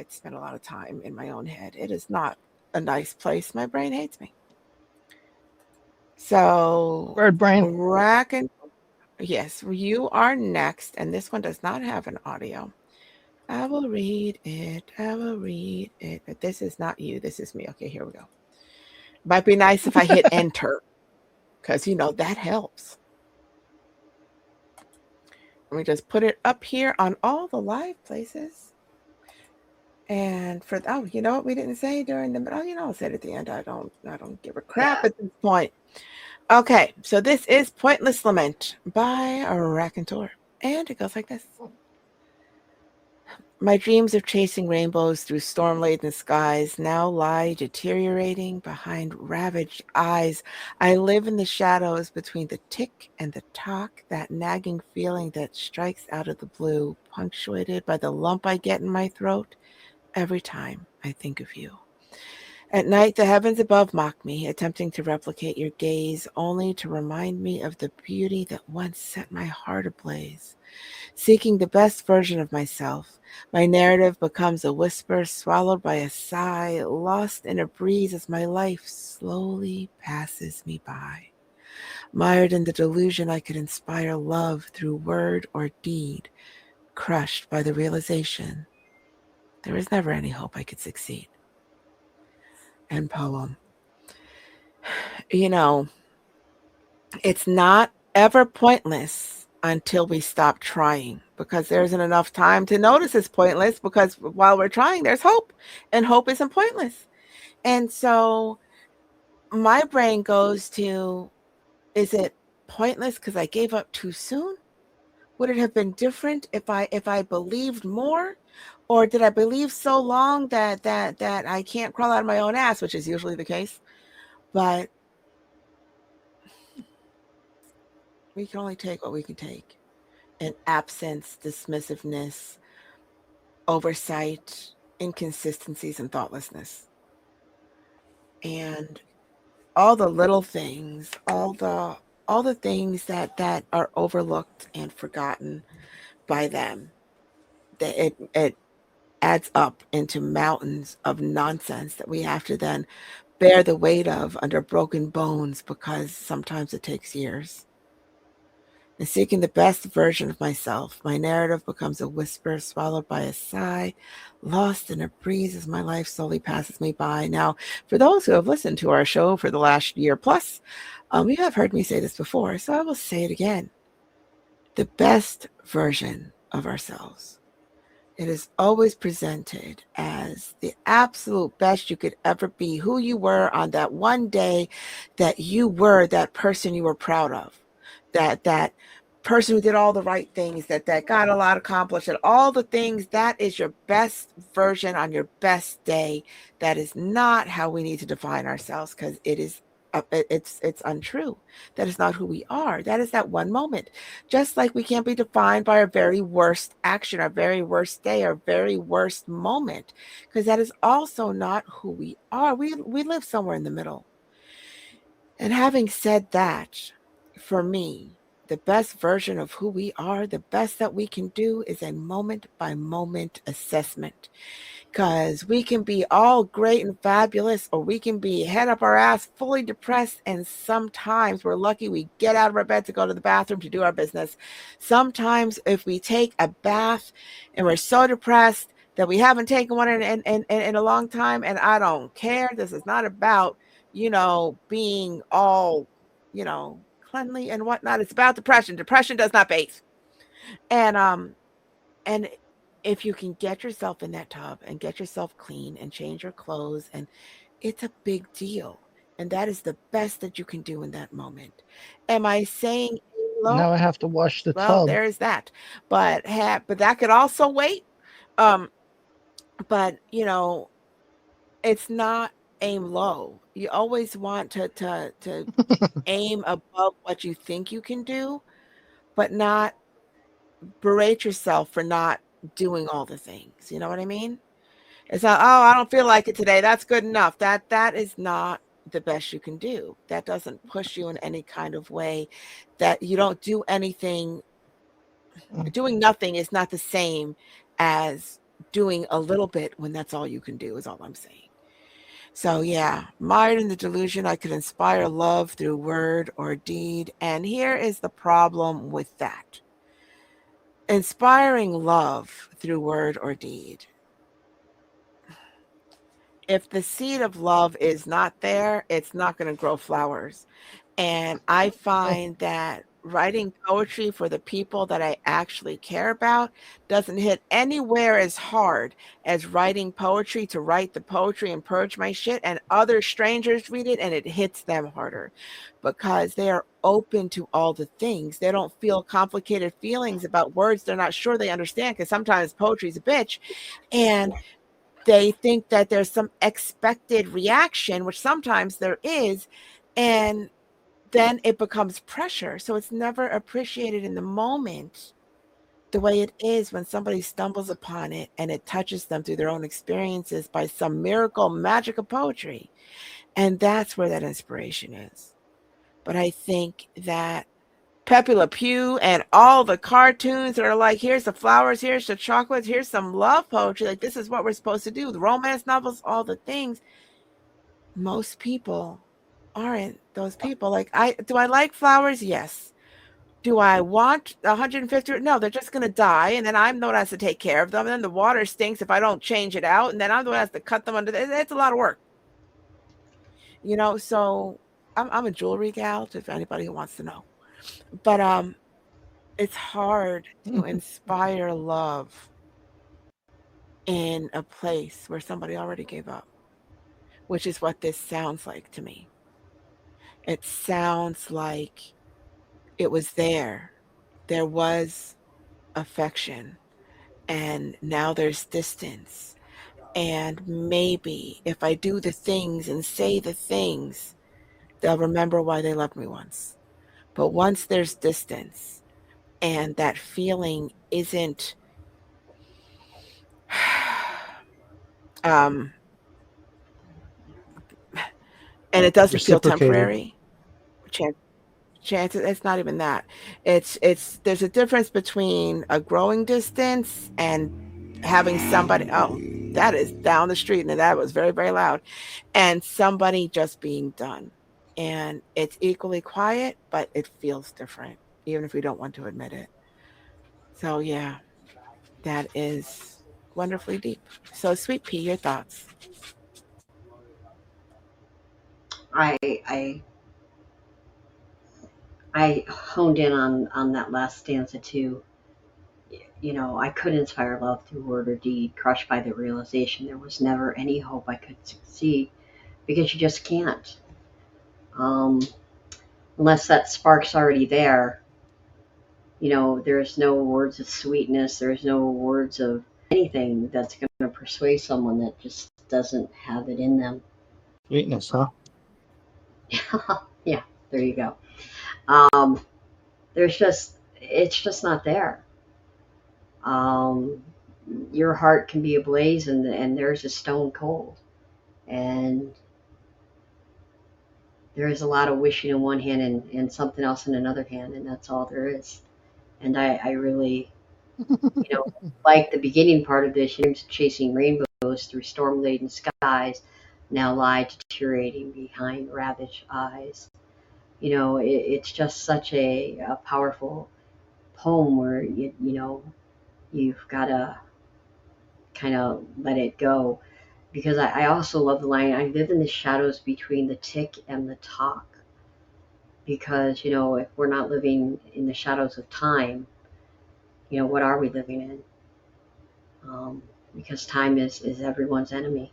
spend a lot of time in my own head. It is not a nice place. My brain hates me. So Bird brain. Yes, you are next, and this one does not have an audio. I will read it. But this is not you. This is me. Okay, here we go. Might be nice if I hit enter, because that helps. Let me just put it up here on all the live places. And you know what we didn't say during the I'll say it at the end. I don't give a crap at this point. Okay, so this is Pointless Lament by Raconteur. And it goes like this. My dreams of chasing rainbows through storm-laden skies now lie deteriorating behind ravaged eyes. I live in the shadows between the tick and the tock, that nagging feeling that strikes out of the blue, punctuated by the lump I get in my throat every time I think of you. At night, the heavens above mock me, attempting to replicate your gaze, only to remind me of the beauty that once set my heart ablaze. Seeking the best version of myself, my narrative becomes a whisper swallowed by a sigh, lost in a breeze as my life slowly passes me by. Mired in the delusion I could inspire love through word or deed, crushed by the realization there was never any hope I could succeed. End poem. It's not ever pointless until we stop trying, because there isn't enough time to notice it's pointless, because while we're trying, there's hope, and hope isn't pointless. And so my brain goes to, is it pointless because I gave up too soon? Would it have been different if I believed more? Or did I believe so long that I can't crawl out of my own ass, which is usually the case? But we can only take what we can take. And absence, dismissiveness, oversight, inconsistencies, and thoughtlessness. And all the little things, all the things that are overlooked and forgotten by them, that it adds up into mountains of nonsense that we have to then bear the weight of under broken bones, because sometimes it takes years. And seeking the best version of myself, my narrative becomes a whisper swallowed by a sigh, lost in a breeze as my life slowly passes me by. Now, for those who have listened to our show for the last year plus, you have heard me say this before, so I will say it again. The best version of ourselves. It is always presented as the absolute best you could ever be, who you were on that one day that you were that person you were proud of, that person who did all the right things, that got a lot accomplished, and all the things. That is your best version on your best day. That is not how we need to define ourselves, because it's untrue. That is not who we are. That is that one moment. Just like we can't be defined by our very worst action, our very worst day, our very worst moment, because that is also not who we are. We live somewhere in the middle. And having said that, for me, the best version of who we are, the best that we can do is a moment by moment assessment. Because we can be all great and fabulous, or we can be head up our ass, fully depressed. And sometimes we're lucky we get out of our bed to go to the bathroom to do our business. Sometimes, if we take a bath and we're so depressed that we haven't taken one in a long time, and I don't care. This is not about, being all, cleanly and whatnot. It's about depression. Depression does not bathe. And if you can get yourself in that tub and get yourself clean and change your clothes, and it's a big deal. And that is the best that you can do in that moment. Am I saying low? Now I have to wash the Well, tub. there's that. But that could also wait. Um, but it's not aim low. You always want to aim above what you think you can do, but not berate yourself for not doing all the things. You know what I mean? It's not, oh, I don't feel like it today. That's good enough. That is not the best you can do. That doesn't push you in any kind of way. That you don't do anything. Doing nothing is not the same as doing a little bit when that's all you can do, is all I'm saying. So yeah, mired in the delusion I could inspire love through word or deed. And here is the problem with that. Inspiring love through word or deed. If the seed of love is not there, it's not going to grow flowers. And I find that writing poetry for the people that I actually care about doesn't hit anywhere as hard as writing poetry to write the poetry and purge my shit, and other strangers read it and it hits them harder because they are open to all the things. They don't feel complicated feelings about words they're not sure they understand, because sometimes poetry is a bitch. And they think that there's some expected reaction, which sometimes there is, and then it becomes pressure. So it's never appreciated in the moment the way it is when somebody stumbles upon it and it touches them through their own experiences by some miracle magic of poetry. And that's where that inspiration is. But I think that Pepe Le Pew and all the cartoons that are like, here's the flowers, here's the chocolates, here's some love poetry, like this is what we're supposed to do, the romance novels, all the things. Most people aren't those people. Like, do I like flowers? Yes. Do I want 150? No, they're just going to die. And then I'm the one that has to take care of them. And then the water stinks if I don't change it out. And then I'm the one that has to cut them under. It's a lot of work. So I'm a jewelry gal, if anybody who wants to know. But it's hard to inspire love in a place where somebody already gave up, which is what this sounds like to me. It sounds like it was there. There was affection, and now there's distance. And maybe if I do the things and say the things, they'll remember why they loved me once. But once there's distance and that feeling isn't and it doesn't feel Reciprocated. temporary, chances it's not even that. It's there's a difference between a growing distance and having somebody, oh, that is down the street and that was very, very loud, and somebody just being done. And it's equally quiet, but it feels different, even if we don't want to admit it. So yeah, that is wonderfully deep. So Sweet Pea, your thoughts? I I honed in on that last stanza too. I could inspire love through word or deed, crushed by the realization there was never any hope I could succeed, because you just can't. Um, Unless that spark's already there, there's no words of sweetness, there's no words of anything that's going to persuade someone that just doesn't have it in them. Sweetness, huh? Yeah, there you go. It's just not there. Um, your heart can be ablaze, and theirs is stone cold. And there is a lot of wishing in one hand and something else in another hand, and that's all there is. And I really, like the beginning part of this, dreams chasing rainbows through storm-laden skies, now lie deteriorating behind ravaged eyes. It's just such a powerful poem where you've got to kind of let it go. Because I also love the line, I live in the shadows between the tick and the talk. Because, if we're not living in the shadows of time, what are we living in? Because time is everyone's enemy.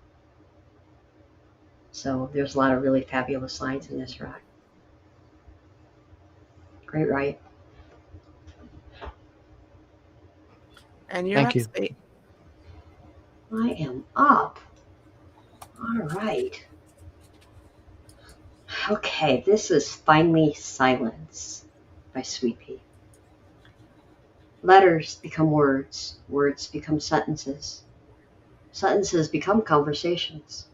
So there's a lot of really fabulous lines in this rack. Great, right? And you're Thank up, you. sweet. I am up. All right. Okay, this is Finally Silence by Sweet Pea. Letters become words, words become sentences, sentences become conversations,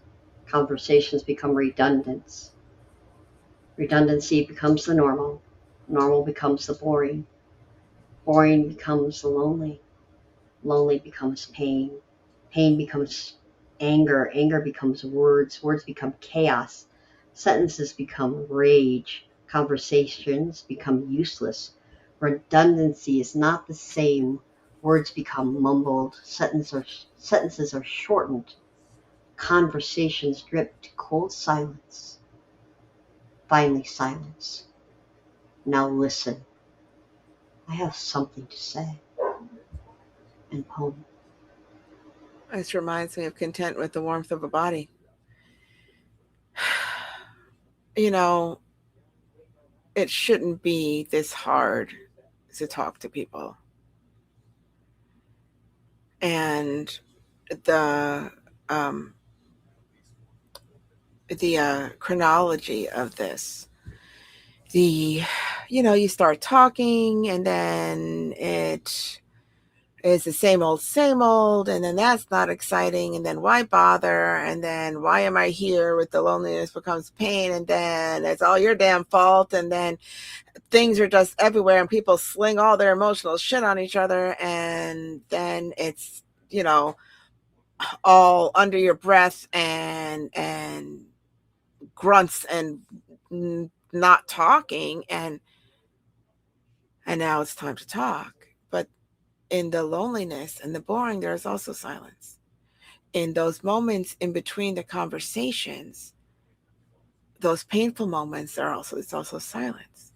conversations become redundance, redundancy becomes the normal, normal becomes the boring, boring becomes the lonely, lonely becomes pain, pain becomes anger, anger becomes words, words become chaos, sentences become rage, conversations become useless, redundancy is not the same, words become mumbled, sentences are shortened, conversations drip to cold silence, finally silence. Now listen, I have something to say. And poem. This reminds me of content with the warmth of a body. You know, it shouldn't be this hard to talk to people. And the um, the chronology of this, you start talking, and then it is the same old, and then that's not exciting, and then why bother, and then why am I here with the loneliness becomes pain, and then it's all your damn fault, and then things are just everywhere, and people sling all their emotional shit on each other, and then it's all under your breath and grunts and not talking, and now it's time to talk. But in the loneliness and the boring, there's also silence. In those moments in between the conversations, those painful moments, it's also silence.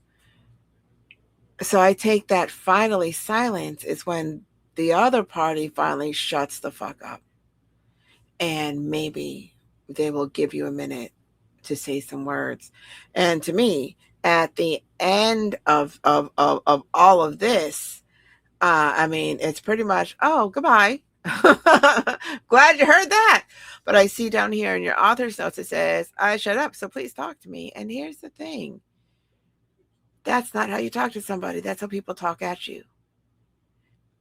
So I take that finally silence is when the other party finally shuts the fuck up, and maybe they will give you a minute to say some words. And to me, at the end of all of this, it's pretty much, oh, goodbye. Glad you heard that. But I see down here in your author's notes, it says, I shut up, so please talk to me. And here's the thing. That's not how you talk to somebody. That's how people talk at you.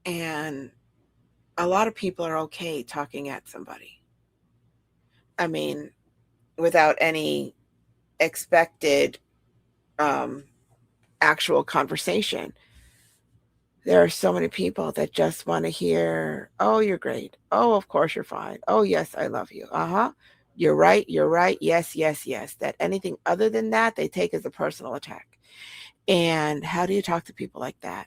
And a lot of people are okay talking at somebody. I mean, without any expected actual conversation. There are so many people that just want to hear, oh, you're great. Oh, of course you're fine. Oh, yes, I love you. Uh-huh. You're right. You're right. Yes, yes, yes. That anything other than that, they take as a personal attack. And how do you talk to people like that?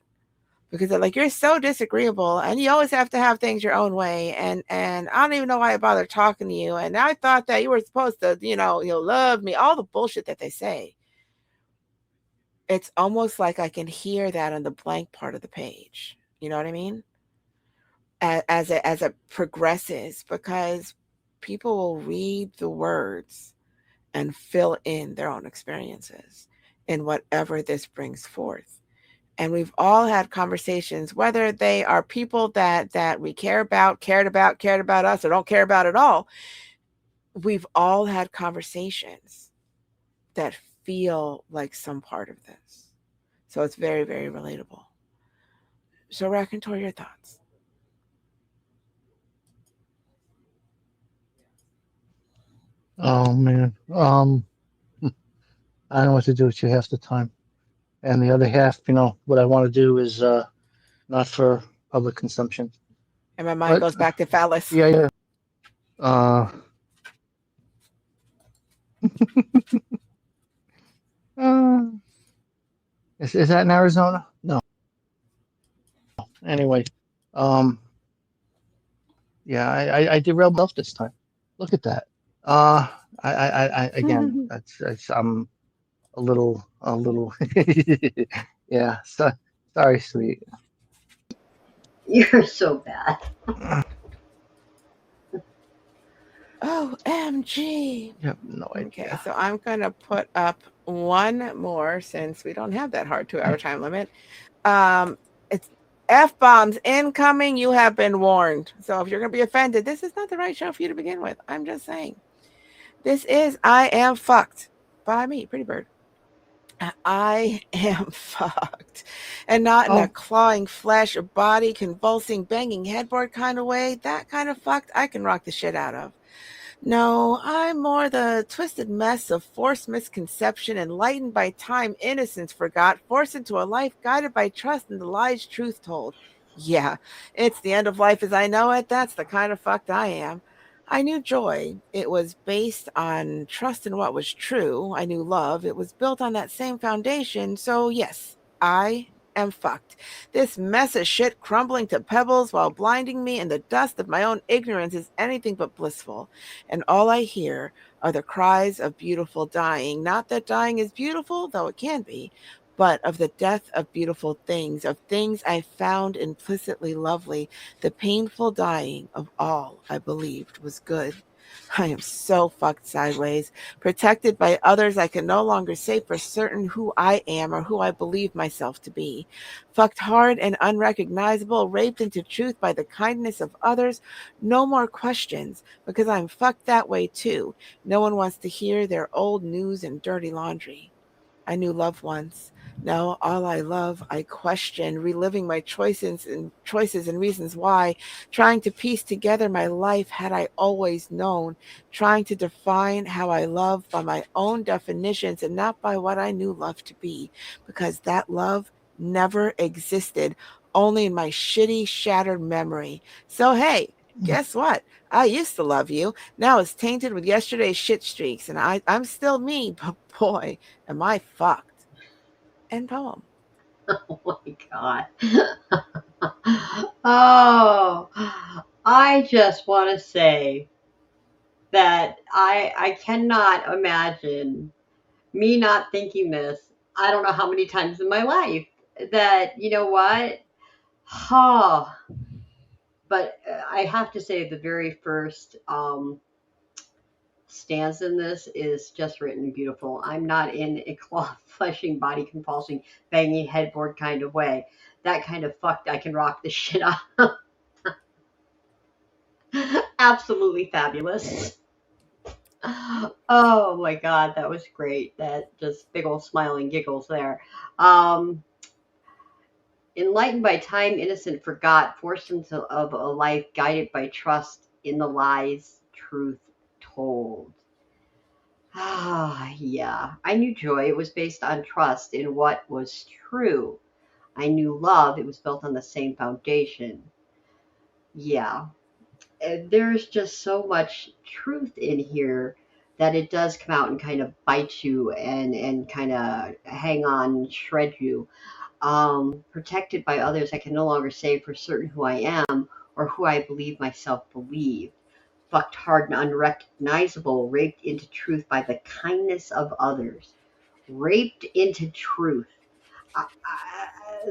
Because they're like, you're so disagreeable and you always have to have things your own way. And I don't even know why I bother talking to you. And I thought that you were supposed to, love me, all the bullshit that they say. It's almost like I can hear that on the blank part of the page. You know what I mean? As it progresses, because people will read the words and fill in their own experiences in whatever this brings forth. And we've all had conversations, whether they are people that we cared about us, or don't care about at all. We've all had conversations that feel like some part of this. So it's very, very relatable. So, Raconteur, your thoughts? Oh man. I don't know what to do with you half the time. And the other half, what I want to do is not for public consumption. And my mind But goes back to phallus. yeah. Uh, uh, is that in Arizona? No. Anyway, um, yeah, I derailed myself this time. Look at that. Uh, again, that's I'm a little. Yeah. So, sorry, sweet. You're so bad. OMG. You have no Okay, idea. so I'm going to put up one more since we don't have that hard 2-hour time limit. It's F-bombs incoming. You have been warned. So if you're going to be offended, this is not the right show for you to begin with. I'm just saying. This is I Am Fucked by me, Pretty Bird. I am fucked. And not in a Oh, clawing flesh or body, convulsing, banging headboard kind of way. That kind of fucked I can rock the shit out of. No, I'm more the twisted mess of forced misconception, enlightened by time, innocence forgot, forced into a life guided by trust and the lies truth told. Yeah, it's the end of life as I know it. That's the kind of fucked I am. I knew joy. It was based on trust in what was true. I knew love. It was built on that same foundation. So, yes, I am fucked. This mess of shit crumbling to pebbles while blinding me in the dust of my own ignorance is anything but blissful. And all I hear are the cries of beautiful dying. Not that dying is beautiful, though it can be, but of the death of beautiful things, of things I found implicitly lovely, the painful dying of all I believed was good. I am so fucked sideways, protected by others. I can no longer say for certain who I am or who I believe myself to be. Fucked hard and unrecognizable, raped into truth by the kindness of others. No more questions, because I'm fucked that way too. No one wants to hear their old news and dirty laundry. I knew love once. Now all I love, I question, reliving my choices and reasons why, trying to piece together my life had I always known, trying to define how I love by my own definitions and not by what I knew love to be, because that love never existed, only in my shitty, shattered memory. So hey, guess what? I used to love you. Now it's tainted with yesterday's shit streaks, and I'm still me, but boy, am I fucked. End poem. Oh my God. Oh, I just want to say that I cannot imagine me not thinking this. I don't know how many times in my life that you know what? Huh. But I have to say the very first stanza in this is just written beautiful. I'm not in a claw fleshing, body convulsing, banging headboard kind of way. That kind of fucked I can rock the shit out. Absolutely fabulous. Oh my God, that was great. That just big old smiling giggles there. Um, Enlightened by time, innocent forgot, forced into of a life guided by trust in the lies truth told. Ah, yeah. I knew joy. It was based on trust in what was true. I knew love. It was built on the same foundation. Yeah. There's just so much truth in here that it does come out and kind of bite you and kind of hang on and shred you. Protected by others, I can no longer say for certain who I am or who I believe myself believe. Fucked hard and unrecognizable, raped into truth by the kindness of others. Raped into truth.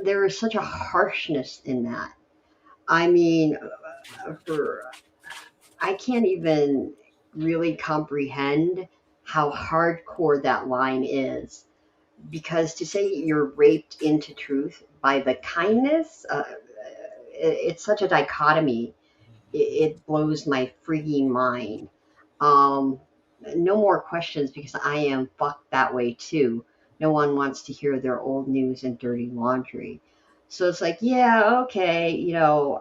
There is such a harshness in that. I mean, for I can't even really comprehend how hardcore that line is. Because to say you're raped into truth by the kindness, it's such a dichotomy. It blows my freaking mind. Um, no more questions because I am fucked that way too. No one wants to hear their old news and dirty laundry. So it's like, yeah, okay,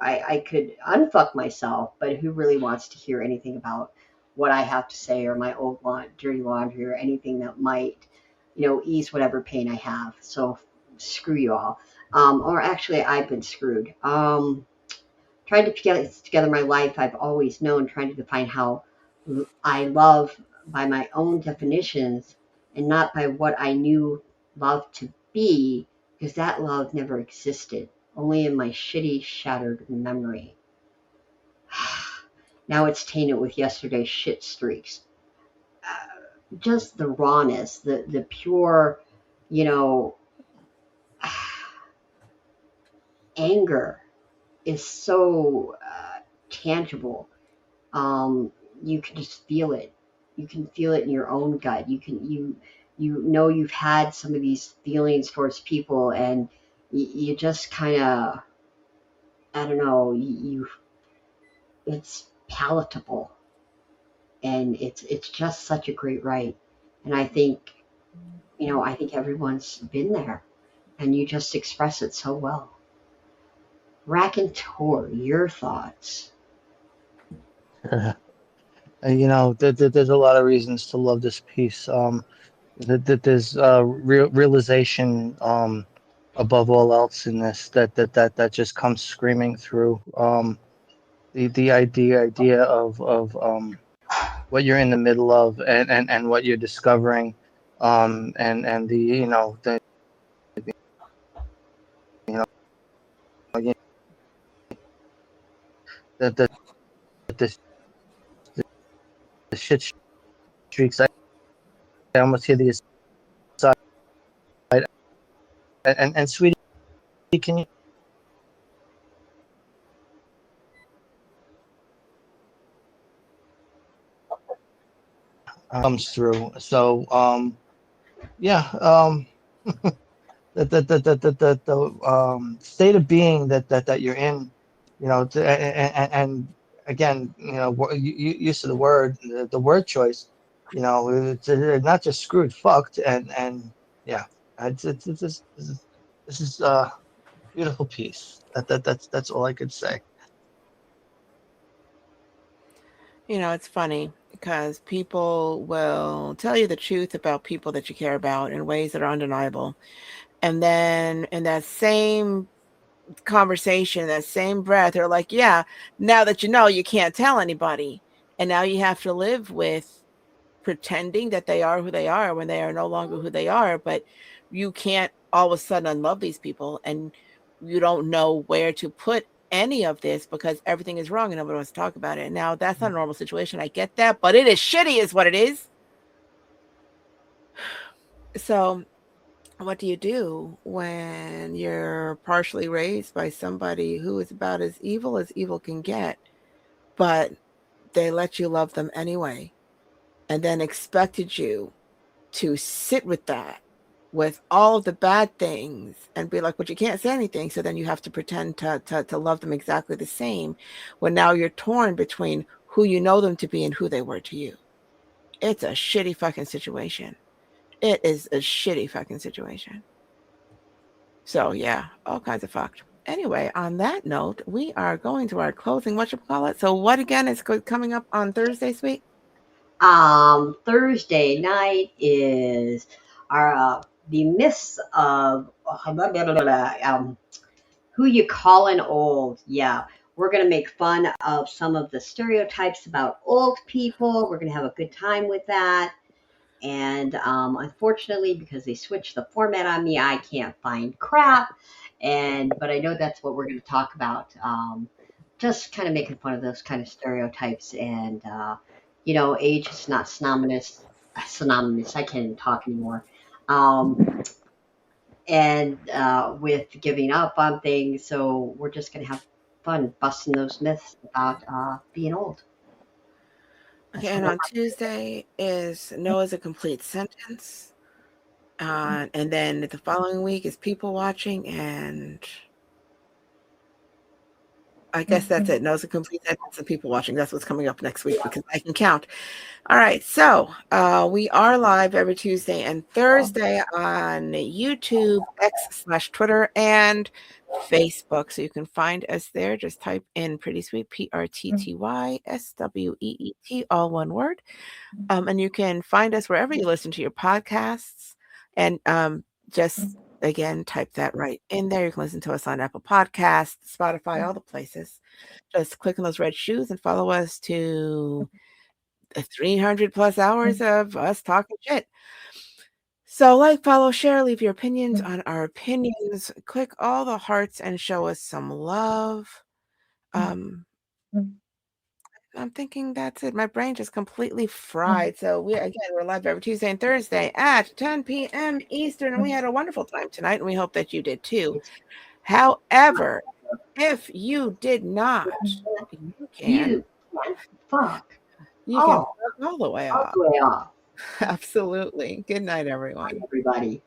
I could unfuck myself, but who really wants to hear anything about what I have to say or my old dirty laundry or anything that might, ease whatever pain I have. So screw you all. Or actually, I've been screwed. Trying to put together my life, I've always known, trying to define how I love by my own definitions and not by what I knew love to be, because that love never existed, only in my shitty, shattered memory. Now it's tainted with yesterday's shit streaks. Just the rawness, the pure, anger is so tangible. You can just feel it. You can feel it in your own gut. You've had some of these feelings towards people, and you just kind of, I don't know, it's palatable, and it's just such a great ride. And I think everyone's been there, and you just express it so well. Raconteur, your thoughts? There's a lot of reasons to love this piece. There's realization, above all else in this, that just comes screaming through. The idea of what you're in the middle of, and what you're discovering, and the you know the the, the shit streaks. I almost hear the aside, and sweetie, can you comes through. So yeah, the state of being that you're in, and again, use of the word, the word choice, it's not just screwed, fucked, and yeah, it's just, this is a beautiful piece. That's all I could say. It's funny because people will tell you the truth about people that you care about in ways that are undeniable. And then in that same conversation, that same breath, they're like, yeah, now that you can't tell anybody. And now you have to live with pretending that they are who they are when they are no longer who they are. But you can't all of a sudden unlove these people, and you don't know where to put any of this because everything is wrong and nobody wants to talk about it. Now, that's not a normal situation. I get that, but it is shitty is what it is. So what do you do when you're partially raised by somebody who is about as evil can get, but they let you love them anyway, and then expected you to sit with that, with all of the bad things, and be like, but you can't say anything, so then you have to pretend to love them exactly the same, when now you're torn between who you know them to be and who they were to you. It's a shitty fucking situation. It is a shitty fucking situation. So yeah, all kinds of fucked. Anyway, on that note, we are going to our closing whatchamacallit. So what again is coming up on Thursday, sweet? Thursday night is our the myths of who you calling old. Yeah, we're gonna make fun of some of the stereotypes about old people. We're gonna have a good time with that. And unfortunately, because they switched the format on me, I can't find crap. But I know that's what we're going to talk about. Just kind of making fun of those kind of stereotypes, and age is not synonymous. Synonymous. I can't even talk anymore. And with giving up on things, so we're just going to have fun busting those myths about being old. Okay, and on Tuesday is No is a Complete Sentence. And then the following week is People Watching, and I guess that's it. No is a Complete Sentence and People Watching. That's what's coming up next week because I can count. All right, so we are live every Tuesday and Thursday on YouTube, X/Twitter, and Facebook. So you can find us there. Just type in Pretty Sweet, PRTTYSWEET, all one word. And you can find us wherever you listen to your podcasts. And just again, type that right in there. You can listen to us on Apple Podcasts, Spotify, all the places. Just click on those red shoes and follow us to the 300 plus hours of us talking shit. So like, follow, share, leave your opinions on our opinions, click all the hearts and show us some love. I'm thinking that's it. My brain just completely fried. So we're live every Tuesday and Thursday at 10 p.m. Eastern, and we had a wonderful time tonight, and we hope that you did too. However, if you did not, you can Fuck. you can fuck all the way All off. the way off. Absolutely. Good night, everyone. Everybody.